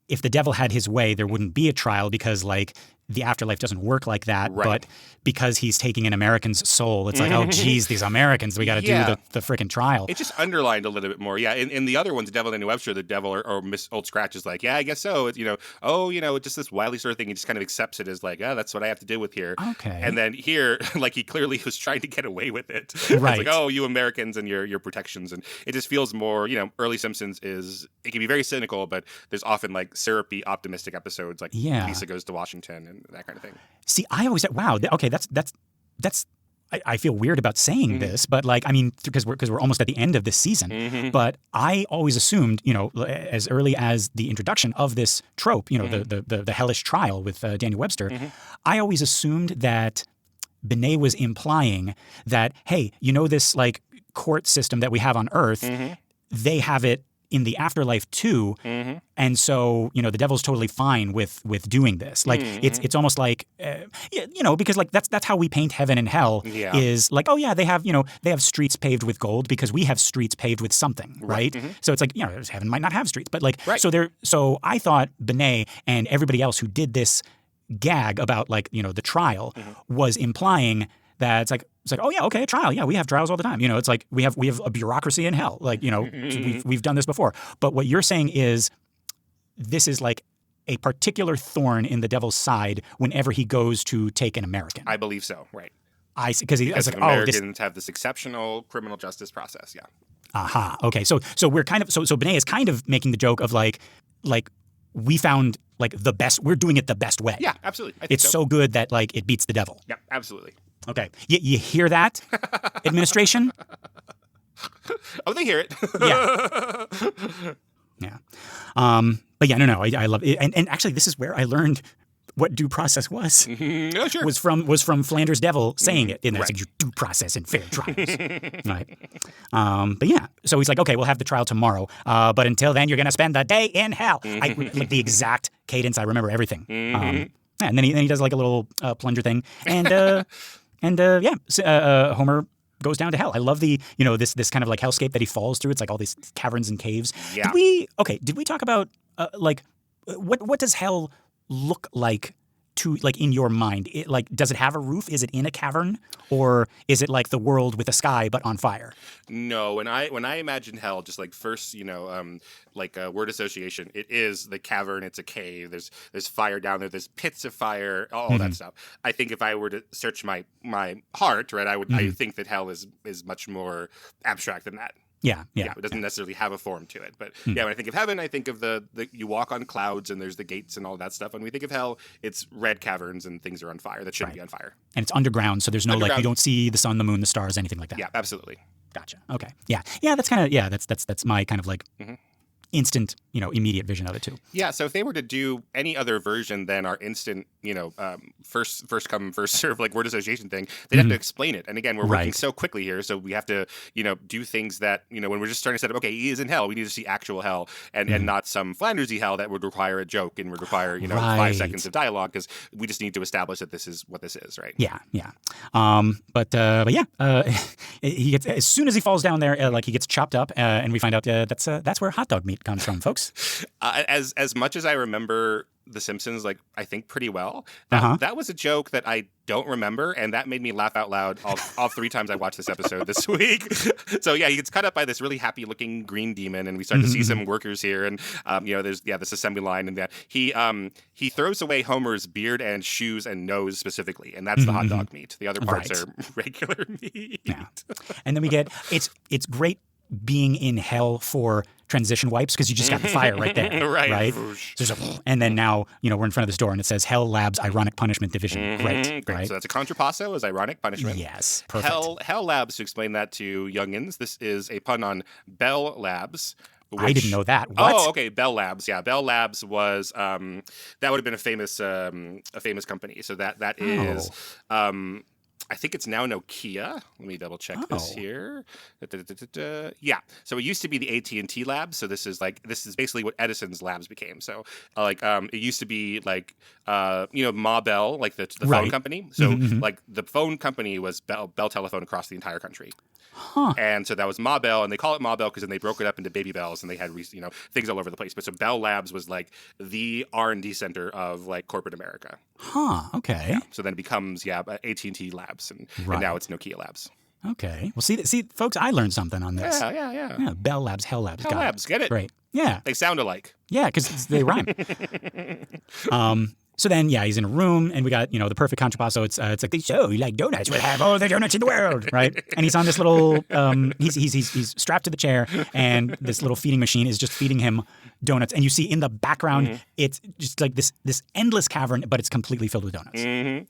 if the devil had his way, there wouldn't be a trial because like the afterlife doesn't work like that. Right. But because he's taking an American's soul, it's like, oh, geez, these Americans, we got to do the freaking trial. It just underlined a little bit more. Yeah. In the other ones, Devil and Daniel Webster, the devil or Miss Old Scratch is like, yeah, I guess so. It's, just this wily sort of thing. He just kind of accepts it as like, that's what I have to deal with here. Okay. And then here, like he clearly was trying to get away with it. Right. It's like, oh, you Americans and your protections. And it just feels more, early Simpsons it can be very cynical, but there's often like syrupy, optimistic episodes like Lisa Goes to Washington and that kind of thing. See, I always said, wow, okay, that's I feel weird about saying this, but like, I mean, because we're almost at the end of this season, but I always assumed, as early as the introduction of this trope, the hellish trial with Daniel Webster, I always assumed that Benet was implying that, hey, this like court system that we have on Earth, they have it in the afterlife too, and so the devil's totally fine with doing this. Like it's almost like because like that's how we paint heaven and hell is like, oh yeah, they have streets paved with gold because we have streets paved with something, right? So it's like heaven might not have streets, but like so I thought Benet and everybody else who did this gag about like the trial was implying that it's like, oh yeah, okay, a trial. Yeah, we have trials all the time. It's like we have a bureaucracy in hell. Like, we've done this before. But what you're saying is this is like a particular thorn in the devil's side whenever he goes to take an American. I believe so, right. I see, because like, Americans have this exceptional criminal justice process, yeah. Aha, okay. So we're kind of, so Benet is kind of making the joke of like we found like the best, we're doing it the best way. Yeah, absolutely. I think it's so good that like it beats the devil. Yeah, absolutely. Okay. You hear that, administration? Oh, they hear it. Yeah. Yeah. But yeah, no. I love it. And actually, this is where I learned what due process was. Oh, sure. Was from Flanders Devil saying it in there. It's like, you due process and fair trials. Right. But yeah, so he's like, okay, we'll have the trial tomorrow. But until then, you're going to spend the day in hell. Like the exact cadence. I remember everything. And then he does like a little plunger thing. And Homer goes down to hell. I love the, this kind of like hellscape that he falls through. It's like all these caverns and caves. Yeah. Did we talk about what does hell look like to, like, in your mind? Does it have a roof? Is it in a cavern, or is it like the world with a sky but on fire? No, when I imagine hell, just like first, like a word association, it is the cavern. It's a cave. There's fire down there. There's pits of fire. All that stuff. I think if I were to search my heart, right, I think that hell is much more abstract than that. Yeah. It doesn't necessarily have a form to it. But yeah, when I think of heaven, I think of the you walk on clouds and there's the gates and all that stuff. When we think of hell, it's red caverns and things are on fire that shouldn't be on fire. And it's underground, so there's no like, you don't see the sun, the moon, the stars, anything like that. Yeah, absolutely. Gotcha. Okay. Yeah. That's kind of that's my kind of like instant, immediate vision of it too. Yeah. So if they were to do any other version than our instant, first come, first serve, like word association thing, they'd have to explain it. And again, we're working so quickly here, so we have to, do things that, when we're just starting to set up, okay, he is in hell, we need to see actual hell and not some Flandersy hell that would require a joke and would require, 5 seconds of dialogue, because we just need to establish that this is what this is, right? Yeah. He gets, as soon as he falls down there, he gets chopped up, and we find out that's where hot dog meat comes from, folks. As much as I remember The Simpsons, like, I think pretty well, that was a joke that I don't remember, and that made me laugh out loud all 3 times I watched this episode this week. So yeah, he gets cut up by this really happy-looking green demon, and we start to see some workers here, and there's this assembly line, and that he throws away Homer's beard and shoes and nose specifically, and that's the hot dog meat. The other parts are regular meat. Yeah. And then we get it's great being in hell for transition wipes, because you just got the fire right there. right? And then now, we're in front of this door and it says Hell Labs Ironic Punishment Division. Great. Right? So that's a contrapasso as ironic punishment. Yes. Perfect. Hell Labs, to explain that to youngins, this is a pun on Bell Labs. I didn't know that. What? Oh, okay. Bell Labs. Yeah, Bell Labs was that would have been a famous company. So that is I think it's now Nokia. Let me double check this here. Yeah. So it used to be the AT&T Labs. So this is basically what Edison's labs became. So it used to be like Ma Bell, like the phone company. So like the phone company was Bell Telephone across the entire country. Huh. And so that was Ma Bell, and they call it Ma Bell because then they broke it up into Baby Bells, and they had things all over the place. But so Bell Labs was like the R&D center of like corporate America. Huh. Okay. Yeah. So then it becomes AT&T Labs, and now it's Nokia Labs. Okay. Well, see, folks, I learned something on this. Yeah. Bell Labs, Hell Labs. Hell Labs, get it? Great. Yeah. They sound alike. Yeah, because they rhyme. So then, he's in a room, and we got, the perfect contrapasso. It's like, so you like donuts? We'll have all the donuts in the world, right? And he's on this little, he's strapped to the chair, and this little feeding machine is just feeding him donuts. And you see in the background, it's just like this endless cavern, but it's completely filled with donuts. Yeah.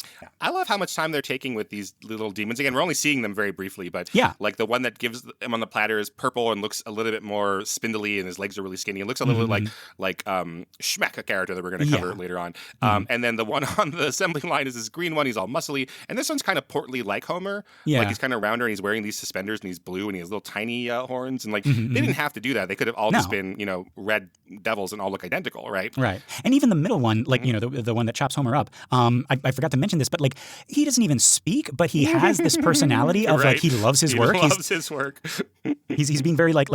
I love how much time they're taking with these little demons. Again, we're only seeing them very briefly, but like the one that gives him on the platter is purple and looks a little bit more spindly, and his legs are really skinny. It looks a little bit like Schmeck, a character that we're going to cover later on. And then the one on the assembly line is this green one. He's all muscly. And this one's kind of portly like Homer. Yeah. Like he's kind of rounder, and he's wearing these suspenders, and he's blue, and he has little tiny horns. And like they didn't have to do that. They could have all just been, red devils and all look identical, right? Right. And even the middle one, like, the one that chops Homer up, I forgot to mention this, but like he doesn't even speak, but he has this personality of like he loves his work. He loves his work. He's being very like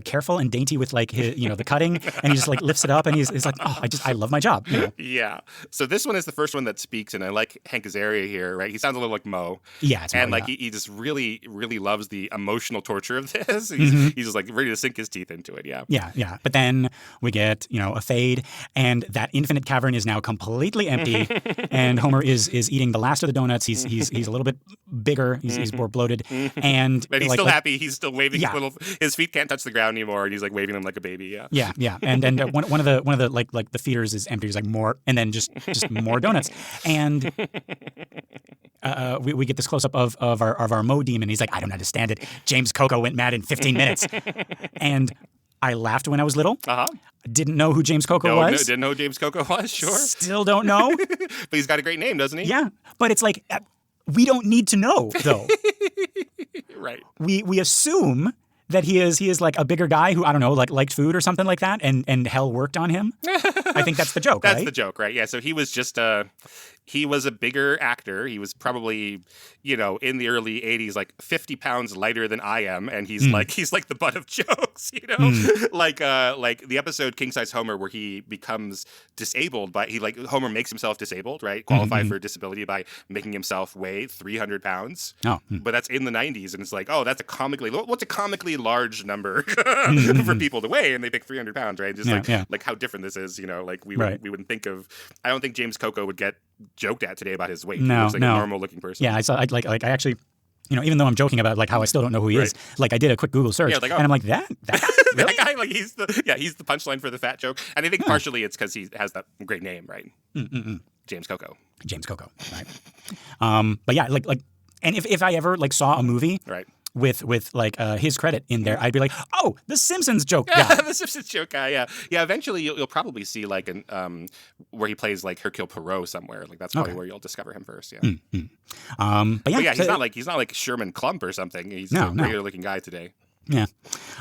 careful and dainty with like his, the cutting, and he just like lifts it up, and he's like, oh, I love my job. Yeah. So this one is the first one that speaks, and I like Hank Azaria here, right? He sounds a little like Mo. Yeah. It's and Mo, like he just really, really loves the emotional torture of this. He's just like ready to sink his teeth into it. Yeah. Yeah. But then we get, a fade, and that infinite cavern is now completely empty, and Homer is eating the last of the donuts. He's a little bit bigger. He's more bloated, and but he's still happy. He's still waving his feet can't touch the ground anymore, and he's like waving them like a baby. Yeah. Yeah. And one of the like the feeders is empty. He's like more, and then just more donuts, and we get this close up of our Mo demon. He's like, I don't understand it. James Coco went mad in 15 minutes, and I laughed when I was little. Uh-huh. Didn't know who James Coco No, was. didn't know who James Coco was, sure. Still don't know. But he's got a great name, doesn't he? Yeah. But it's like, we don't need to know, though. Right. We assume that he is like a bigger guy who, I don't know, like liked food or something like that, and hell worked on him. I think that's the joke, right? That's the joke, right? Yeah, so he was just he was a bigger actor. He was probably, in the early 80s, like 50 pounds lighter than I am, and he's like the butt of jokes, like the episode King Size Homer where he becomes disabled Homer makes himself disabled, right? Qualified for disability by making himself weigh 300 pounds. Oh. But that's in the 90s, and it's like, oh, what's a comically large number for people to weigh, and they pick 300 pounds, right? Just like how different this is, like we wouldn't think of. I don't think James Coco would get joked at today about his weight. He looks like a normal looking person. Yeah, I actually, even though I'm joking about like how I still don't know who he is, like I did a quick Google search, and I'm like, that guy? Really? That guy, like he's the punchline for the fat joke, and I think partially it's because he has that great name, right? James Coco. James Coco, right? But yeah, like, and if I ever like saw a movie, right, with like his credit in there, I'd be like, oh, the Simpsons joke guy. The Simpsons joke guy, yeah. Eventually, you'll probably see like where he plays like Hercule Poirot somewhere. Like that's probably where you'll discover him first. Yeah. But yeah, he's not like Sherman Klump or something. He's a regular looking guy today. Yeah.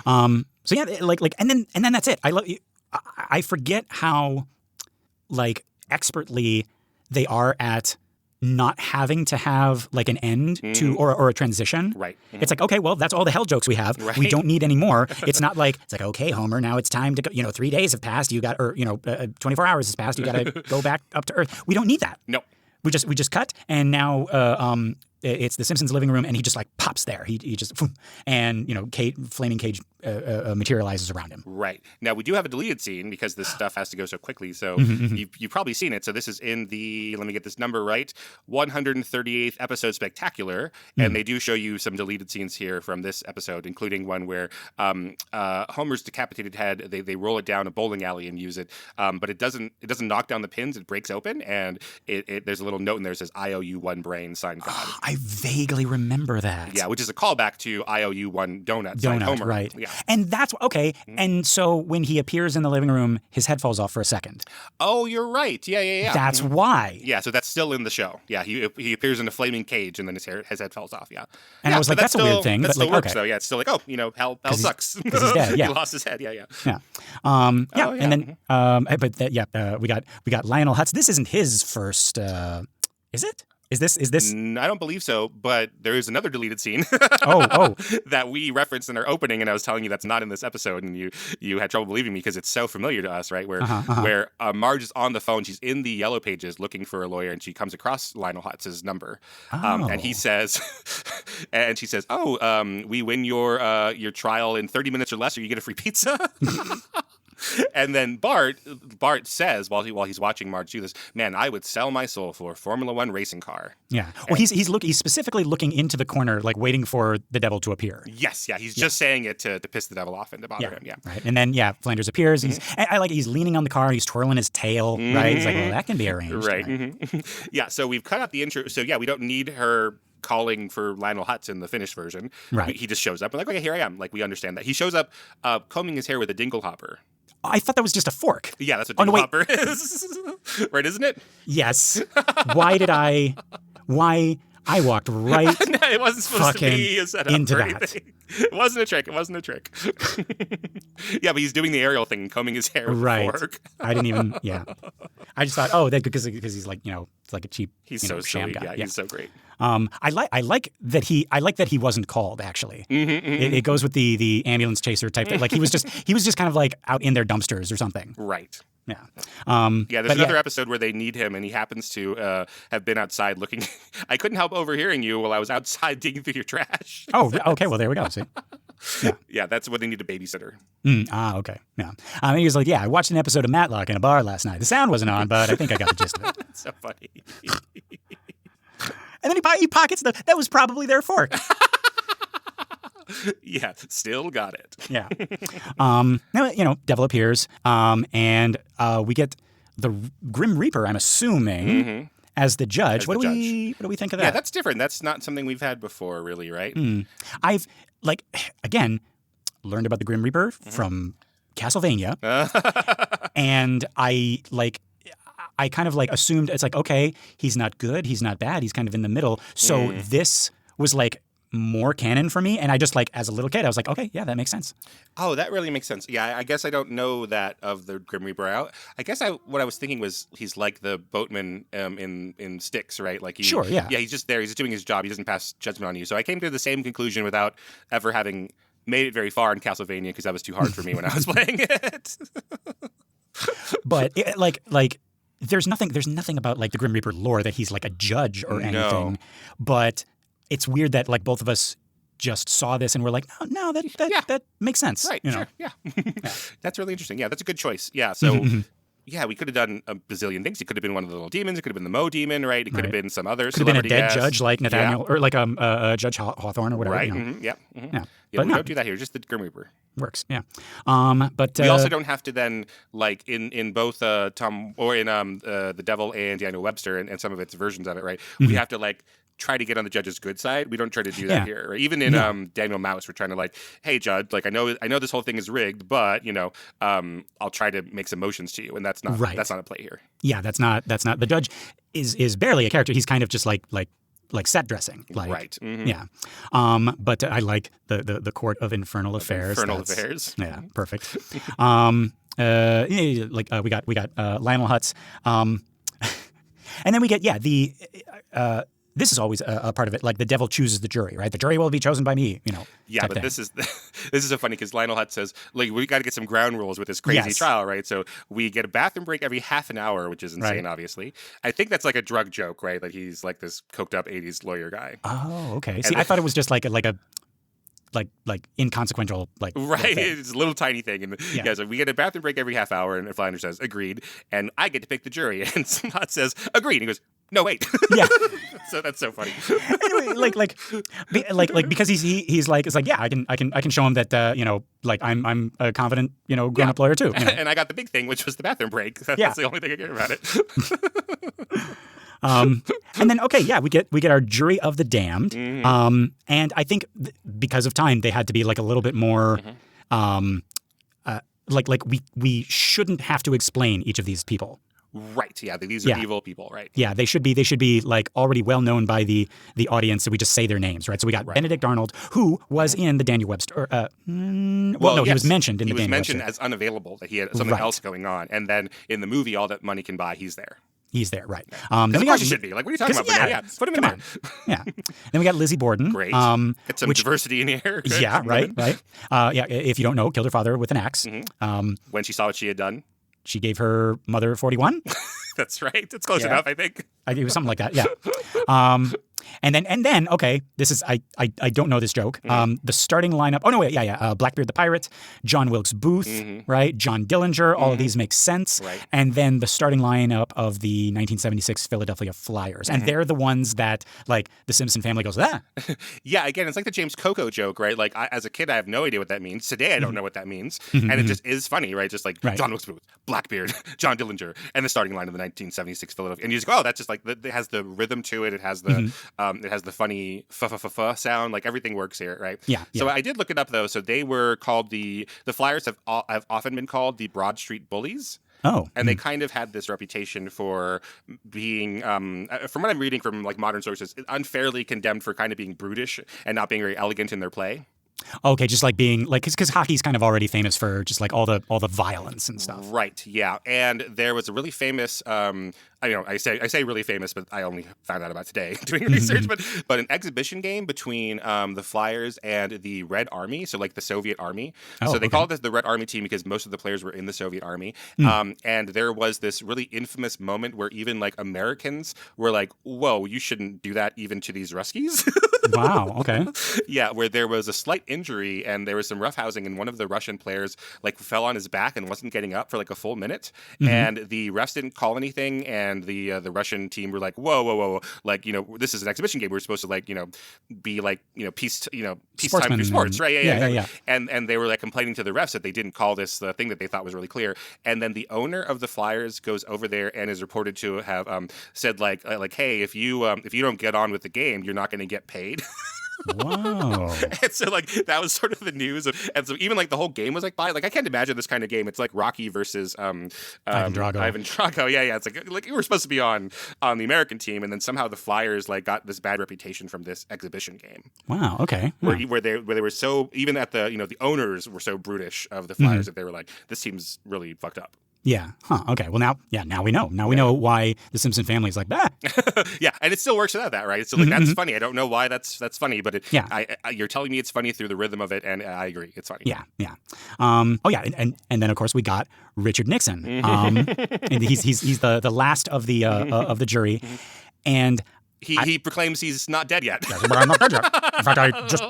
So yeah, like, and then that's it. I forget how like expertly they are at not having to have like an end to or a transition. Right. It's like, okay, well, that's all the hell jokes we have. Right. We don't need any more. It's not like, it's like, okay, Homer, now it's time to go, 3 days have passed. You got, 24 hours has passed. You got to go back up to Earth. We don't need that. No. We just cut, and now it's the Simpsons living room, and he just like pops there. He just, and flaming cage materializes around him. Right. Now we do have a deleted scene because this stuff has to go so quickly. So you've probably seen it. So this is in the, let me get this number right, 138th episode spectacular, and they do show you some deleted scenes here from this episode, including one where Homer's decapitated head, they roll it down a bowling alley and use it, but it doesn't knock down the pins. It breaks open, and there's a little note in there that says, "I owe you one brain, signed God." I vaguely remember that. Yeah, which is a callback to "I owe you one donut, signed Homer." Right. Yeah. And that's okay. And so when he appears in the living room, his head falls off for a second. Oh, you're right. Yeah. That's why. Yeah, so that's still in the show. Yeah, he appears in a flaming cage, and then his head falls off. Yeah. And I was like, that's a weird thing. That but still like, works, okay. though. Yeah, it's still like, hell sucks. Because he's dead. Yeah. He lost his head. Yeah. Yeah. And then we got Lionel Hutz. This isn't his first. Is it? Is this? I don't believe so, but there is another deleted scene. Oh. That we referenced in our opening, and I was telling you that's not in this episode, and you had trouble believing me because it's so familiar to us, right? Where Marge is on the phone, she's in the yellow pages looking for a lawyer, and she comes across Lionel Hutz's number, and he says, and she says, we win your trial in 30 minutes or less, or you get a free pizza. And then Bart says while he's watching Marge do this, man, I would sell my soul for a Formula One racing car. Yeah. Well, he's specifically looking into the corner, like waiting for the devil to appear. Yes. Yeah. He's just saying it to piss the devil off and to bother him. Yeah. Right. And then Flanders appears. He's leaning on the car. He's twirling his tail. Right. He's like, well, that can be arranged. Right. Yeah. So we've cut out the intro. So yeah, we don't need her calling for Lionel Hutz in the finished version. Right. He just shows up. We're like, okay, here I am. Like, we understand that. He shows up combing his hair with a dingle hopper. I thought that was just a fork. Yeah, that's what dingle hopper is. Right, isn't it? Yes. Why I walked right no, it wasn't supposed to be a setup into or that. Anything. It wasn't a trick. Yeah, but he's doing the aerial thing, combing his hair with a fork. I didn't even, I just thought, that because he's like, it's like a cheap, he's so sham silly. guy. Yeah, he's so great. I like that he wasn't called, actually. It goes with the ambulance chaser type thing. Like he was just kind of like out in their dumpsters or something. Right. Yeah. There's another episode where they need him, and he happens to have been outside looking. I couldn't help overhearing you while I was outside digging through your trash. Oh, okay. Well, there we go. See. Yeah, that's when they need a babysitter. Okay. Yeah. He was like, I watched an episode of Matlock in a bar last night. The sound wasn't on, but I think I got the gist of it. That's so funny. And then he pockets that was probably their fork. Yeah, still got it. Yeah. Now, devil appears, and we get the Grim Reaper, I'm assuming, as the judge. What do we think of that? Yeah, that's different. That's not something we've had before, really, right? I've, again, learned about the Grim Reaper from Castlevania, and I kind of like assumed it's like, okay, he's not good, he's not bad, he's kind of in the middle. So this was like more canon for me, and I just like as a little kid I was like, okay, yeah, that makes sense. Oh, that really makes sense. Yeah, I guess I don't know that of the Grim Reaper. I guess what I was thinking was he's like the boatman in Styx, right? Like Sure, yeah. Yeah, he's just there. He's just doing his job. He doesn't pass judgment on you. So I came to the same conclusion without ever having made it very far in Castlevania because that was too hard for me when I was playing it. But like there's nothing about like the Grim Reaper lore that he's like a judge or anything. No. But it's weird that like both of us just saw this and we're like, no, that makes sense. Right, you know? sure, yeah. That's really interesting. Yeah, that's a good choice. Yeah, so yeah, we could have done a bazillion things. It could have been one of the little demons. It could have been the Mo demon, right? It could have been some other could have been a celebrity dead guest. judge like Nathaniel or like Judge Hawthorne or whatever. Right, You know? yeah. Yeah. Yeah, But we no. don't do that here, just the Grim Reaper. Works, yeah. But We also don't have to then, like in both Tom or in the Devil and Webster and some of its versions of it, right? We have to like try to get on the judge's good side. We don't try to do that here. Right? Even in Daniel Mouse, we're trying to like, hey judge, like I know this whole thing is rigged, but I'll try to make some motions to you, and that's not a play here. Yeah, that's not the judge is barely a character. He's kind of just like set dressing, like, right? Yeah, but I like the Court of Infernal Affairs. Affairs. Yeah, perfect. We got Lionel Hutz, and then we get the. This is always a part of it. Like the devil chooses the jury, right? The jury will be chosen by me. Yeah, but this is so funny because Lionel Hutz says, like, we got to get some ground rules with this crazy trial, right? So we get a bathroom break every half an hour, which is insane, obviously. I think that's like a drug joke, right? Like he's like this coked up 80s lawyer guy. Oh, okay. See, I thought it was just like a inconsequential right. It's a little tiny thing, and so we get a bathroom break every half hour, and Flounder says agreed, and I get to pick the jury, and Scott says agreed. And he goes, no, wait. Yeah. So that's so funny. Anyway, because he's like, it's like, yeah, I can show him that I'm a confident grown up lawyer too. And I got the big thing, which was the bathroom break. That's the only thing I care about it. And then we get our jury of the damned. And I think because of time, they had to be like a little bit more. We shouldn't have to explain each of these people. Right. Yeah. These are evil people. Right. Yeah. They should be like already well known by the audience. So we just say their names. Right. So we got Benedict Arnold, who was in the Daniel Webster. He was mentioned in the Daniel Webster. He was mentioned as unavailable, that he had something else going on. And then in the movie, All That Money Can Buy, he's there. He's there, right? Of course he should be. Like, what are you talking about? Yeah, put him in there. Yeah. Then we got Lizzie Borden. Great. Get some diversity in here. Yeah, right. If you don't know, killed her father with an axe. When she saw what she had done. She gave her mother 41. That's right. That's close enough, I think. It was something like that. Yeah. And then okay, this is I don't know this joke. The starting lineup. Oh no, wait, Blackbeard the Pirate, John Wilkes Booth, right? John Dillinger. All of these make sense. Right. And then the starting lineup of the 1976 Philadelphia Flyers, and they're the ones that like the Simpson family goes Yeah, again, it's like the James Coco joke, right? Like as a kid, I have no idea what that means. Today, I don't know what that means, and it just is funny, right? Just like John Wilkes Booth, Blackbeard, John Dillinger, and the starting line of the 1976 Philadelphia, and you just go, oh, that's just like it has the rhythm to it. It has the funny fa sound. Like everything works here, right? Yeah. So I did look it up though. So they were called the Flyers have often been called the Broad Street Bullies. Oh. And they kind of had this reputation for being, from what I'm reading from like modern sources, unfairly condemned for kind of being brutish and not being very elegant in their play. Okay, just like being like because hockey's kind of already famous for just like all the violence and stuff. Right. Yeah. And there was a really famous. I say really famous, but I only found out about today doing research. But an exhibition game between the Flyers and the Red Army, so like the Soviet Army. So they called it the Red Army team because most of the players were in the Soviet Army. And there was this really infamous moment where even like Americans were like, "Whoa, you shouldn't do that even to these Ruskies." Wow. Okay. Yeah, where there was a slight injury and there was some roughhousing, and one of the Russian players like fell on his back and wasn't getting up for like a full minute, and the refs didn't call anything, and the Russian team were like, whoa, like this is an exhibition game. We're supposed to like be like peace time for sports, right? Yeah. And they were like complaining to the refs that they didn't call this the thing that they thought was really clear, and then the owner of the Flyers goes over there and is reported to have said like hey, if you don't get on with the game, you're not going to get paid. Whoa. And so like that was sort of the news and so even like the whole game was like I can't imagine this kind of game. It's like Rocky versus Ivan Drago. Yeah. It's like you were supposed to be on the American team, and then somehow the Flyers like got this bad reputation from this exhibition game. Wow. Okay. Where they were so, even at the the owners were so brutish of the Flyers that they were like, this team's really fucked up. Yeah. Huh. Okay. Well, now we know. Now we know why the Simpson family is like that. Yeah, and it still works out that, right? So like that's funny. I don't know why that's funny, but you're telling me it's funny through the rhythm of it, and I agree, it's funny. Yeah. And then of course we got Richard Nixon. And he's the last of the jury, and. He proclaims he's not dead yet. Yes, but I'm not dead yet. In fact, I just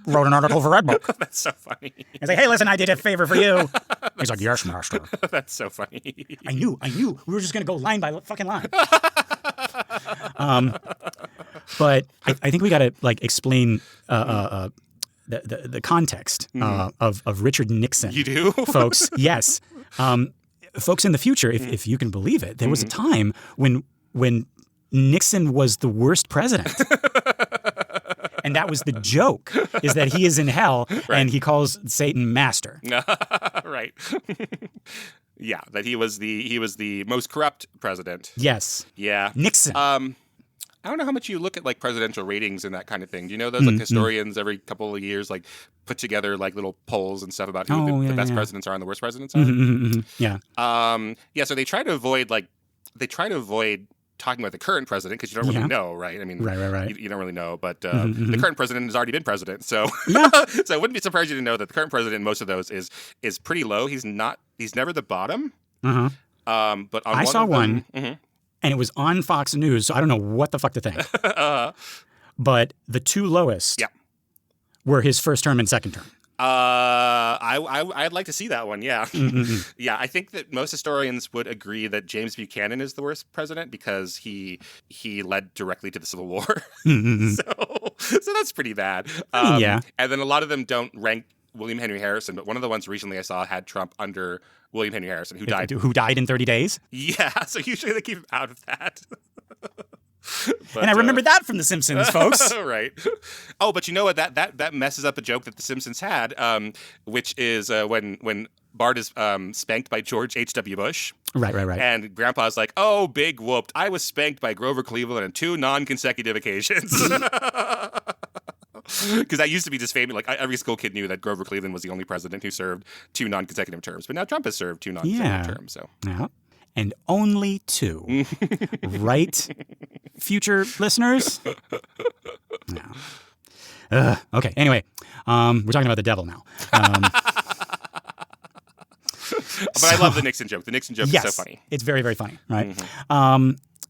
wrote an article for Redbook. That's so funny. He's like, hey, listen, I did a favor for you. He's like, yes, master. That's so funny. I knew. We were just going to go line by fucking line. But I think we got to like explain the context of Richard Nixon. You do? Folks, yes. Folks, in the future, if you can believe it, there was a time when Nixon was the worst president. And that was the joke, is that he is in hell and he calls Satan master. Right. Yeah, that he was the most corrupt president. Yes. Yeah. Nixon. I don't know how much you look at like presidential ratings and that kind of thing. Do you know those like historians every couple of years like put together like little polls and stuff about who the best presidents are and the worst presidents are? Yeah. So they try to avoid talking about the current president because you don't really know, right? I mean, right. You don't really know, but the current president has already been president, so so it wouldn't be surprising to know that the current president in most of those is pretty low. He's never the bottom. But on I saw one, and it was on Fox News, so I don't know what the fuck to think. But the two lowest were his first term and second term. I'd like to see that one. Yeah. Yeah. I think that most historians would agree that James Buchanan is the worst president because he led directly to the Civil War. So that's pretty bad. And then a lot of them don't rank William Henry Harrison, but one of the ones recently I saw had Trump under William Henry Harrison, who died in 30 days. Yeah. So usually they keep him out of that. But, and I remember that from The Simpsons, folks. Right. Oh, but you know what? That messes up a joke that The Simpsons had, which is when Bart is spanked by George H.W. Bush. Right. And Grandpa's like, oh, big whooped. I was spanked by Grover Cleveland on 2 non-consecutive occasions. Because that used to be just famous. Like every school kid knew that Grover Cleveland was the only president who served 2 non-consecutive terms. But now Trump has served 2 non-consecutive terms. So. Yeah. And only 2. Right? Future listeners? No. Okay. Anyway, we're talking about the devil now. But I love the Nixon joke. The Nixon joke is so funny. It's very, very funny, right?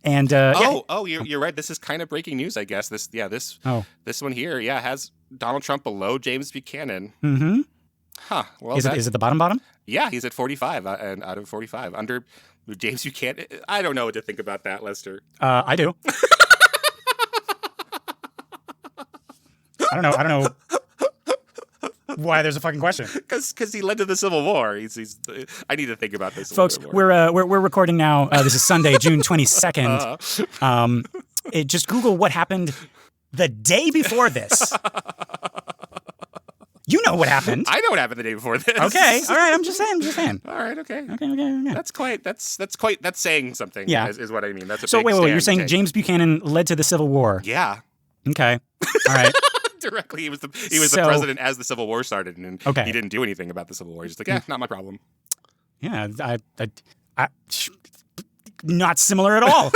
You're right. This is kind of breaking news, I guess. This one here, has Donald Trump below James Buchanan. Mm-hmm. Huh. Well, is it the bottom? Yeah, he's at 45 and out of 45 under James Buchanan. I don't know what to think about that, Lester. I do. I don't know why there's a fucking question. Because he led to the Civil War. I need to think about this, folks. We're recording now. This is Sunday, June 22nd. Just Google what happened the day before this. You know what happened. I know what happened the day before this. Okay, all right. I'm just saying. All right, okay. Okay. That's saying something. Yeah, is what I mean. That's a so big wait. You're saying take. James Buchanan led to the Civil War? Yeah. Okay. All right. Directly, he was the president as the Civil War started, and he didn't do anything about the Civil War. He's just like, not my problem. Yeah, I not similar at all.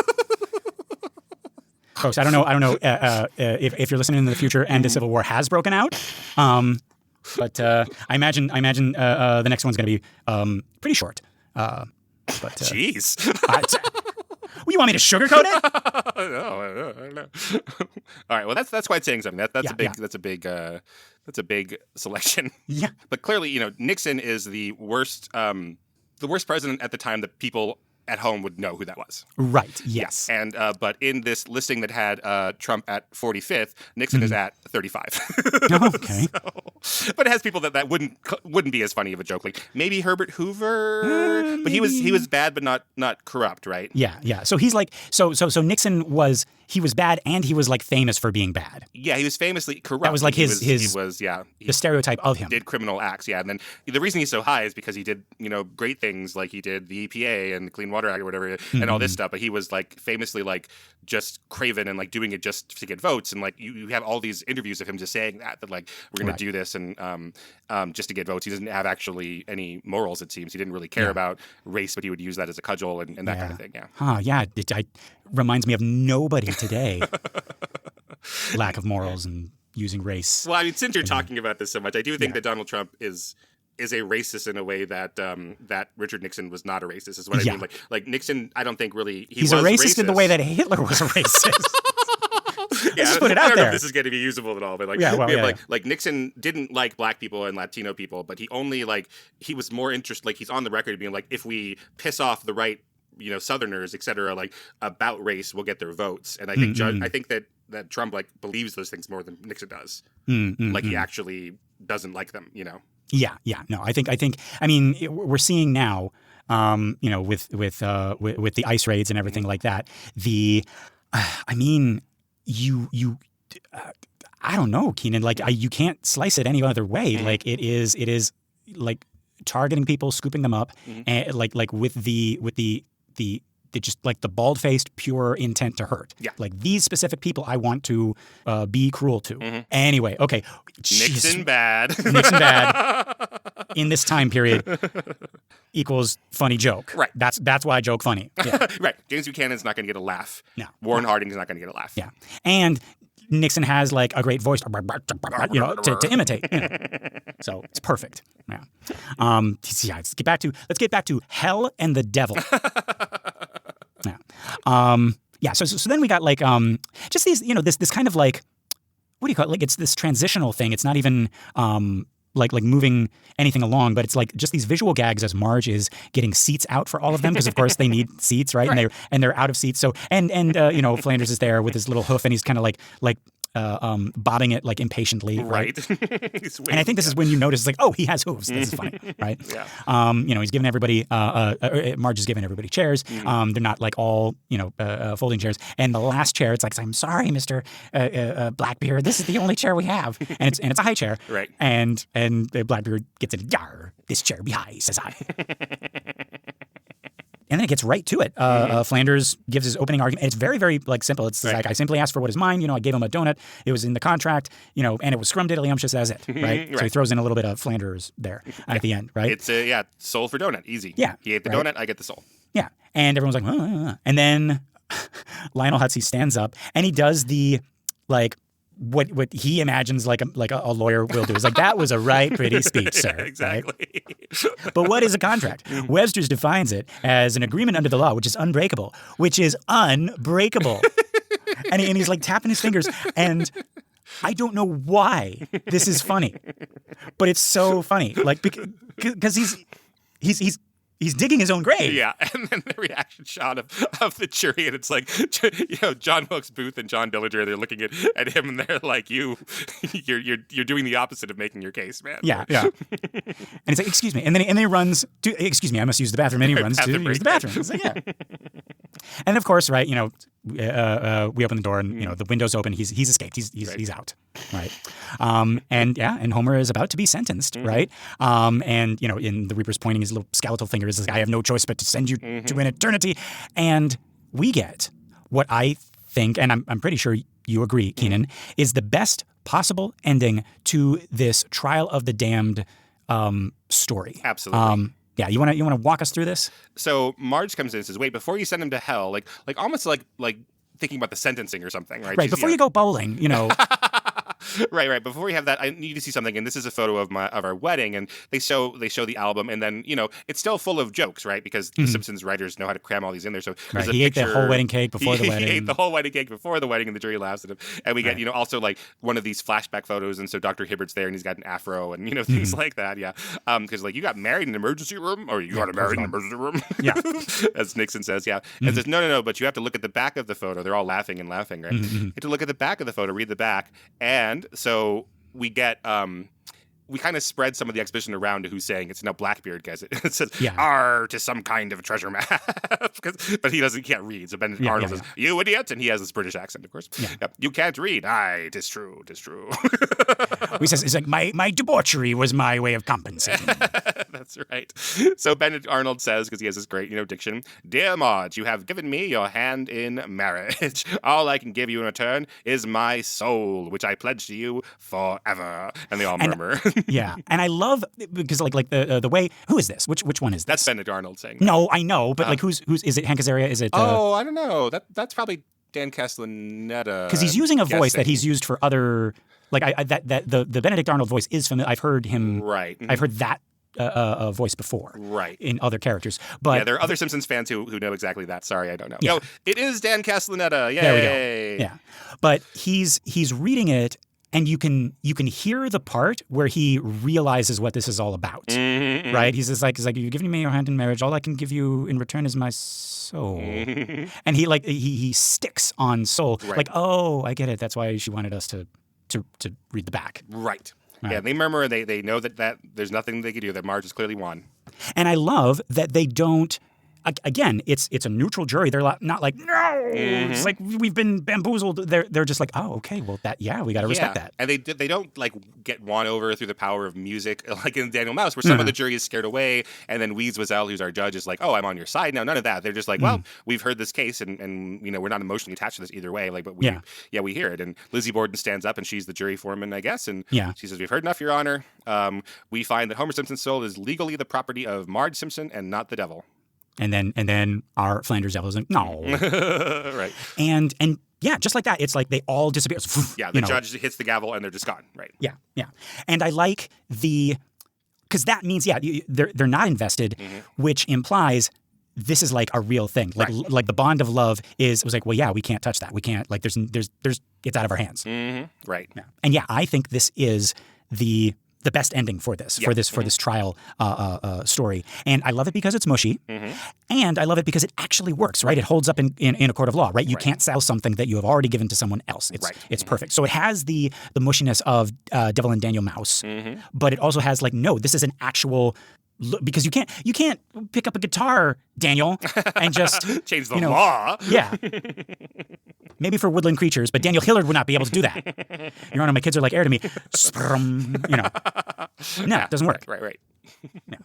Folks, I don't know if you're listening in the future and the Civil War has broken out. But I imagine the next one's going to be pretty short. Jeez. You want me to sugarcoat it? No, I don't know. All right. Well, that's quite saying something. That's a big selection. Yeah. But clearly, Nixon is the worst president at the time that people at home would know who that was. Right. Yes. Yeah. And but in this listing that had Trump at 45th, Nixon is at 35. Okay. But it has people that wouldn't be as funny of a joke. Like maybe Herbert Hoover, but he was bad, but not corrupt, right? Yeah. Yeah. So he's like so Nixon was bad, and he was like famous for being bad. Yeah, he was famously corrupt. That was like his the stereotype of him. Did criminal acts, yeah. And then the reason he's so high is because he did, great things, like he did the EPA and the Clean Water Act or whatever, and all this stuff. But he was like famously like just craven and like doing it just to get votes. And like you have all these interviews of him just saying that like we're going to do this and just to get votes. He doesn't have actually any morals. It seems he didn't really care about race, but he would use that as a cudgel and that kind of thing. Yeah. Huh. Yeah. It reminds me of nobody today. Lack of morals and using race. Well, I mean, since you're talking about this so much, I do think that Donald Trump is a racist in a way that that Richard Nixon was not a racist. Is what I mean. Like Nixon, I don't think really he's was a racist in the way that Hitler was a racist. Just put it out I don't know there. if this is going to be usable at all, but like Nixon didn't like black people and Latino people, but he only he was more interested. Like he's on the record being like, if we piss off the right, Southerners, et cetera, like about race, we'll get their votes. And I think I think that Trump believes those things more than Nixon does. Like he actually doesn't like them, Yeah. No, I think. I mean, we're seeing now, with the ICE raids and everything like that. I mean, I don't know, Kynan. Like, you can't slice it any other way. Like, it is like targeting people, scooping them up, and like with the just like the bald-faced, pure intent to hurt. Yeah. Like these specific people I want to be cruel to. Anyway, okay. Nixon bad. Nixon bad in this time period equals funny joke. Right. That's why I joke funny. Yeah. Right. James Buchanan's not going to get a laugh. No. Warren Harding's not going to get a laugh. Yeah. And Nixon has like a great voice, to imitate. So it's perfect. Yeah. Let's get back to hell and the devil. Yeah. So then we got like just these, this kind of like, what do you call it? Like it's this transitional thing. It's not even like moving anything along, but it's like just these visual gags as Marge is getting seats out for all of them because of course they need seats, right? And they're out of seats. So and Flanders is there with his little hoof and he's kind of like bobbing it like impatiently, right? And I think this is when you notice like, oh, he has hooves. This is funny, right? Yeah. He's giving everybody Marge is giving everybody chairs. They're not like all folding chairs. And the last chair, it's like, I'm sorry, Mr. Blackbeard, this is the only chair we have, and it's a high chair, right? And Blackbeard gets in, yar, this chair be high, says I. And then it gets right to it. Flanders gives his opening argument. And it's very, very like simple. It's like, I simply asked for what is mine. I gave him a donut. It was in the contract, and it was scrumdiddlyumptious as it, right? So he throws in a little bit of Flanders there at the end, right? It's soul for donut, easy. Yeah. He ate the donut, I get the soul. Yeah. And everyone's like, and then Lionel Hutzie stands up and he does the like, what he imagines like a lawyer will do. Is like, that was a right pretty speech, sir. Exactly. Right? But what is a contract? Webster's defines it as an agreement under the law, which is unbreakable, and he's like tapping his fingers, and I don't know why this is funny, but it's so funny. Like because he's digging his own grave. Yeah, and then the reaction shot of the jury, and it's like, John Wilkes Booth and John Dillinger, they're looking at him, and they're like, you're doing the opposite of making your case, man. Yeah. And it's like, excuse me, and then he runs to, excuse me, I must use the bathroom, and he runs to use the bathroom. It's like, yeah. And of course, right, we open the door, and the window's open. He's escaped. He's out, right? And Homer is about to be sentenced, right? In the Reaper's pointing his little skeletal finger is like, I have no choice but to send you to an eternity. And we get what I think, and I'm pretty sure you agree, Kynan, is the best possible ending to this Trial of the Damned story. Absolutely. Yeah, you want to walk us through this? So Marge comes in and says, "Wait, before you send him to hell, like almost like thinking about the sentencing or something, right?" Right, before you go bowling, Right. Before we have that, I need to see something, and this is a photo of our wedding, and they show the album, and then it's still full of jokes, right? Because the Simpsons writers know how to cram all these in there. So there's a He ate picture, the whole wedding cake before the wedding. He ate the whole wedding cake before the wedding, and the jury laughs at him. And we get also like one of these flashback photos, and so Dr. Hibbert's there, and he's got an afro, and things like that. Yeah, because like you got married in an emergency room, or you got married in an emergency room. Yeah, as Nixon says. Yeah, and says no, but you have to look at the back of the photo. They're all laughing, right? You have to look at the back of the photo, read the back, and so we get we kind of spread some of the exposition around to who's saying it's. Now Blackbeard gets it. It says "R to some kind of treasure map," but he can't read. So Benedict Arnold says "You idiot," and he has this British accent, of course. Yeah. You can't read. Aye, 'tis true. He says it's like my debauchery was my way of compensating. That's right. So Benedict Arnold says, because he has this great diction, "Dear Marge, you have given me your hand in marriage. All I can give you in return is my soul, which I pledge to you forever." And they all murmur. Yeah, and I love because like the way who is this? Which one is this? That's Benedict Arnold saying. No, I know, but like who's is it? Hank Azaria? Is it? I don't know. That's probably Dan Castellaneta. Because he's using a voice that he's used for other. Like the Benedict Arnold voice is familiar. I've heard him. Right. I've heard that voice before. Right. In other characters, but yeah, there are other Simpsons fans who know exactly that. Sorry, I don't know. Yeah. No, it is Dan Castellaneta. Yay. There we go. Yeah, but he's reading it. And you can hear the part where he realizes what this is all about, right? He's just like, "You've given me your hand in marriage. All I can give you in return is my soul." And he sticks on soul, like, "Oh, I get it. That's why she wanted us to read the back." Right. Yeah, they murmur. They know that there's nothing they can do. That Marge has clearly won. And I love that they don't. Again, it's a neutral jury. They're not like, no, it's like we've been bamboozled. They're just like, oh, okay, well we got to respect that. And they don't like get won over through the power of music like in Daniel Mouse, where some of the jury is scared away, and then Weeds Wazell, who's our judge, is like, oh, I'm on your side. No, none of that. They're just like, well, we've heard this case, and we're not emotionally attached to this either way. Like, but we hear it. And Lizzie Borden stands up, and she's the jury foreman, I guess, and she says, "We've heard enough, Your Honor. We find that Homer Simpson's soul is legally the property of Marge Simpson and not the devil." And then our Flanders Devil is like, no. Right. And yeah, just like that. It's like they all disappear. Yeah, the judge hits the gavel and they're just gone. Right. Yeah. And I like because that means, they're not invested, which implies this is like a real thing. Like the bond of love was like, well, yeah, we can't touch that. We can't, like, there's it's out of our hands. Right. Yeah. And yeah, I think this is the best ending for this, for this trial story. And I love it because it's mushy, and I love it because it actually works, right? It holds up in a court of law, right? You can't sell something that you have already given to someone else. It's perfect. So it has the mushiness of Devil and Daniel Mouse, but it also has like, no, this is an actual. Because you can't pick up a guitar, Daniel, and just change the law. Yeah, maybe for woodland creatures, but Daniel Hillard would not be able to do that. Your Honor, my kids are like air to me. No, it doesn't work. Right. Yeah.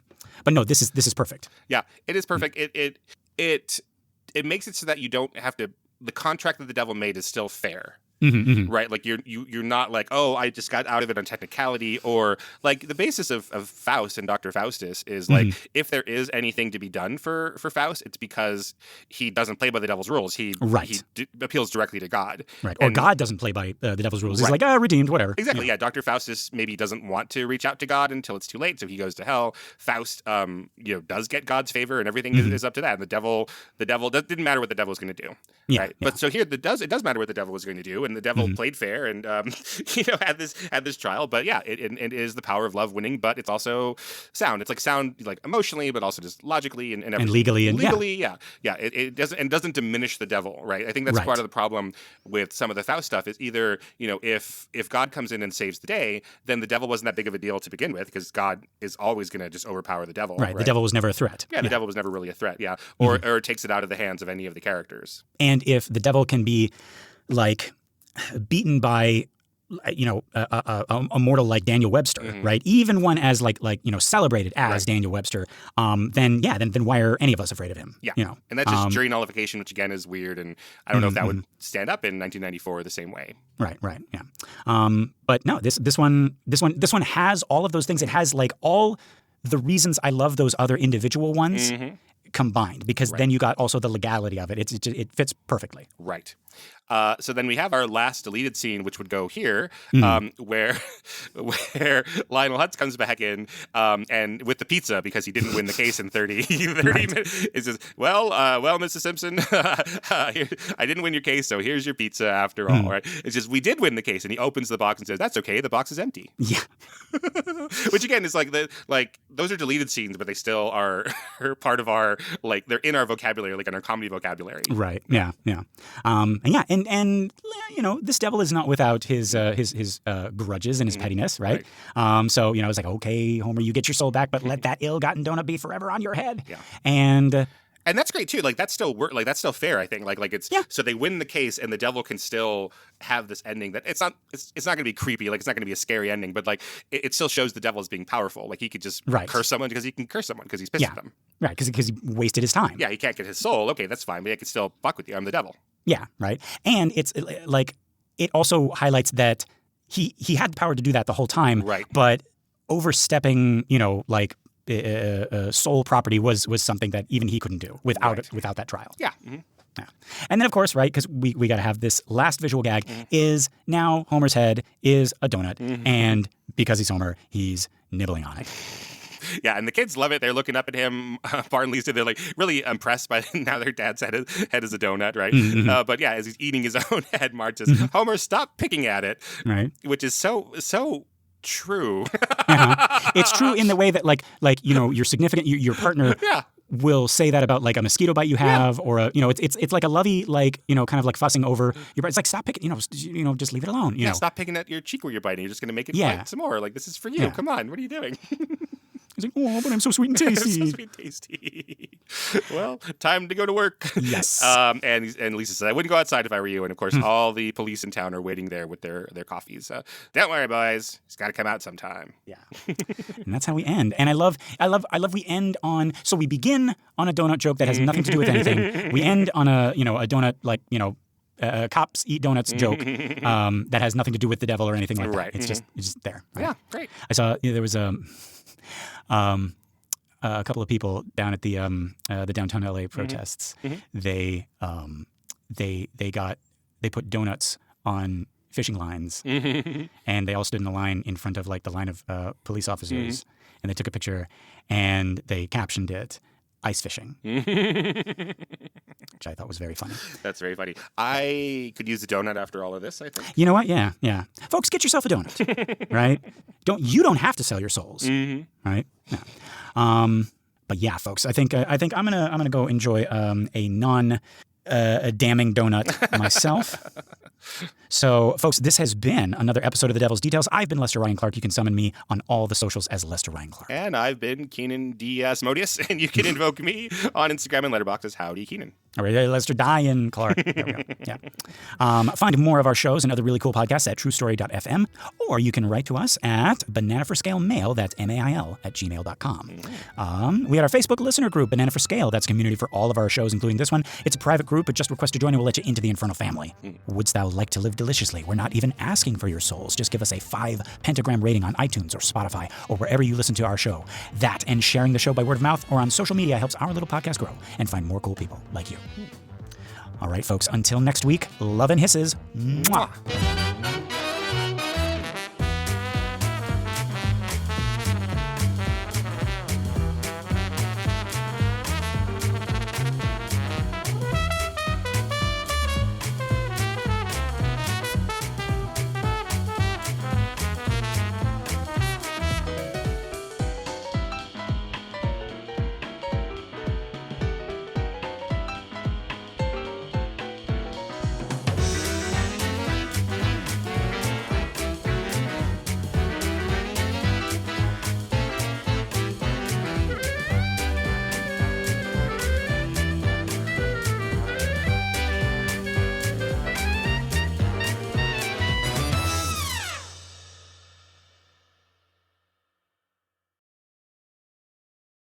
But no, this is perfect. Yeah, it is perfect. It makes it so that you don't have to. The contract that the devil made is still fair. Right, like you're not like, oh, I just got out of it on technicality, or like the basis of Faust and Dr. Faustus is like, if there is anything to be done for Faust, it's because he doesn't play by the devil's rules. He appeals directly to God, right? Or God doesn't play by the devil's rules. He's like, redeemed, whatever. Exactly. Yeah. Dr. Faustus maybe doesn't want to reach out to God until it's too late, so he goes to hell. Faust, does get God's favor, and everything is up to that. And the devil didn't matter what the devil was going to do. Yeah. Right. But so here it does matter what the devil was going to do. And the devil played fair and had this trial, but yeah, it is the power of love winning, but it's also sound. It's like sound, like emotionally, but also just logically and legally It doesn't diminish the devil, right? I think that's part of the problem with some of the Faust stuff is either if God comes in and saves the day, then the devil wasn't that big of a deal to begin with because God is always going to just overpower the devil. Right. The devil was never a threat. Yeah, the devil was never really a threat. Yeah, or takes it out of the hands of any of the characters. And if the devil can be like beaten by a mortal like Daniel Webster, right? Even one as like celebrated as Daniel Webster, then why are any of us afraid of him? Yeah, and that's just jury nullification, which again is weird, and I don't know if that would stand up in 1994 the same way. Right, yeah. But no, this one has all of those things. It has like all the reasons I love those other individual ones. Combined, because then you got also the legality of it. It fits perfectly. Right. So then we have our last deleted scene, which would go here, where Lionel Hutz comes back in and with the pizza because he didn't win the case in 30 minutes. It says, well, Mr. Simpson, I didn't win your case, so here's your pizza after all, right? It's just, we did win the case. And he opens the box and says, that's okay, the box is empty. Yeah. Which again is like those are deleted scenes, but they still are part of our, like, they're in our vocabulary, like in our comedy vocabulary. Right. Yeah. Yeah. And you know, this devil is not without his grudges and his pettiness, right? So you know, it's like, okay, Homer, you get your soul back, but let that ill-gotten donut be forever on your head. Yeah. And that's great too. Like that's still that's still fair, I think. Like it's so they win the case, and the devil can still have this ending that it's not going to be creepy. Like it's not going to be a scary ending, but like it still shows the devil as being powerful. Like he could just curse someone because he can curse someone because he's pissed at them. Right, because he wasted his time. Yeah, he can't get his soul. Okay, that's fine, but I can still fuck with you. I'm the devil. Yeah, right. And it's like it also highlights that he had the power to do that the whole time. Right. But overstepping, you know, like. Soul property was something that even he couldn't do without that trial. Yeah. Yeah. And then, of course, right, because we got to have this last visual gag is now Homer's head is a donut. And because he's Homer, he's nibbling on it. Yeah, and the kids love it. They're looking up at him. Bart and Lisa, they're like really impressed by now their dad's head is a donut, right? But yeah, as he's eating his own head, Marge says, Homer, stop picking at it. Right. Which is so true. It's true in the way that like you know your significant your partner will say that about like a mosquito bite you have or a, you know it's like a lovey, like, you know, kind of like fussing over your bite. It's like, stop picking, you know, just leave it alone. You know, stop picking at your cheek where you're biting. You're just going to make it bite some more. Like, this is for you. Come on, what are you doing? He's like, oh, but I'm so sweet and tasty. So sweet and tasty. Well, time to go to work. Yes. And Lisa said, I wouldn't go outside if I were you. And of course, all the police in town are waiting there with their coffees. Don't worry, boys. He's got to come out sometime. Yeah. And that's how we end. And I love we end on, so we begin on a donut joke that has nothing to do with anything. We end on a donut, like, cops eat donuts joke that has nothing to do with the devil or anything like that. It's just there. Right? Yeah, great. I saw there was a couple of people down at the downtown LA protests. They put donuts on fishing lines, and they all stood in a line in front of like the line of police officers, and they took a picture, and they captioned it, "Ice fishing," which I thought was very funny. That's very funny. I could use a donut after all of this, I think. You know what? Yeah. Folks, get yourself a donut, right? You don't have to sell your souls, right? Yeah. But yeah, folks, I think I'm gonna go enjoy a damning donut myself. So, folks, this has been another episode of The Devil's Details. I've been Lester Ryan Clark. You can summon me on all the socials as Lester Ryan Clark. And I've been Kynan D. Asmodeus, and you can invoke me on Instagram and Letterboxd as Howdy Kynan. All right, Lester Ryan Clark. There we go. Yeah. Find more of our shows and other really cool podcasts at truestory.fm, or you can write to us at Banana for Scale Mail, that's MAIL, @gmail.com. We had our Facebook listener group, Banana for Scale. That's a community for all of our shows, including this one. It's a private group, but just request to join and we'll let you into the Infernal family. Wouldst thou like to live deliciously? We're not even asking for your souls. Just give us a 5 pentagram rating on iTunes or Spotify or wherever you listen to our show. That and sharing the show by word of mouth or on social media helps our little podcast grow and find more cool people like you. All right, folks, until next week, love and hisses. Mwah.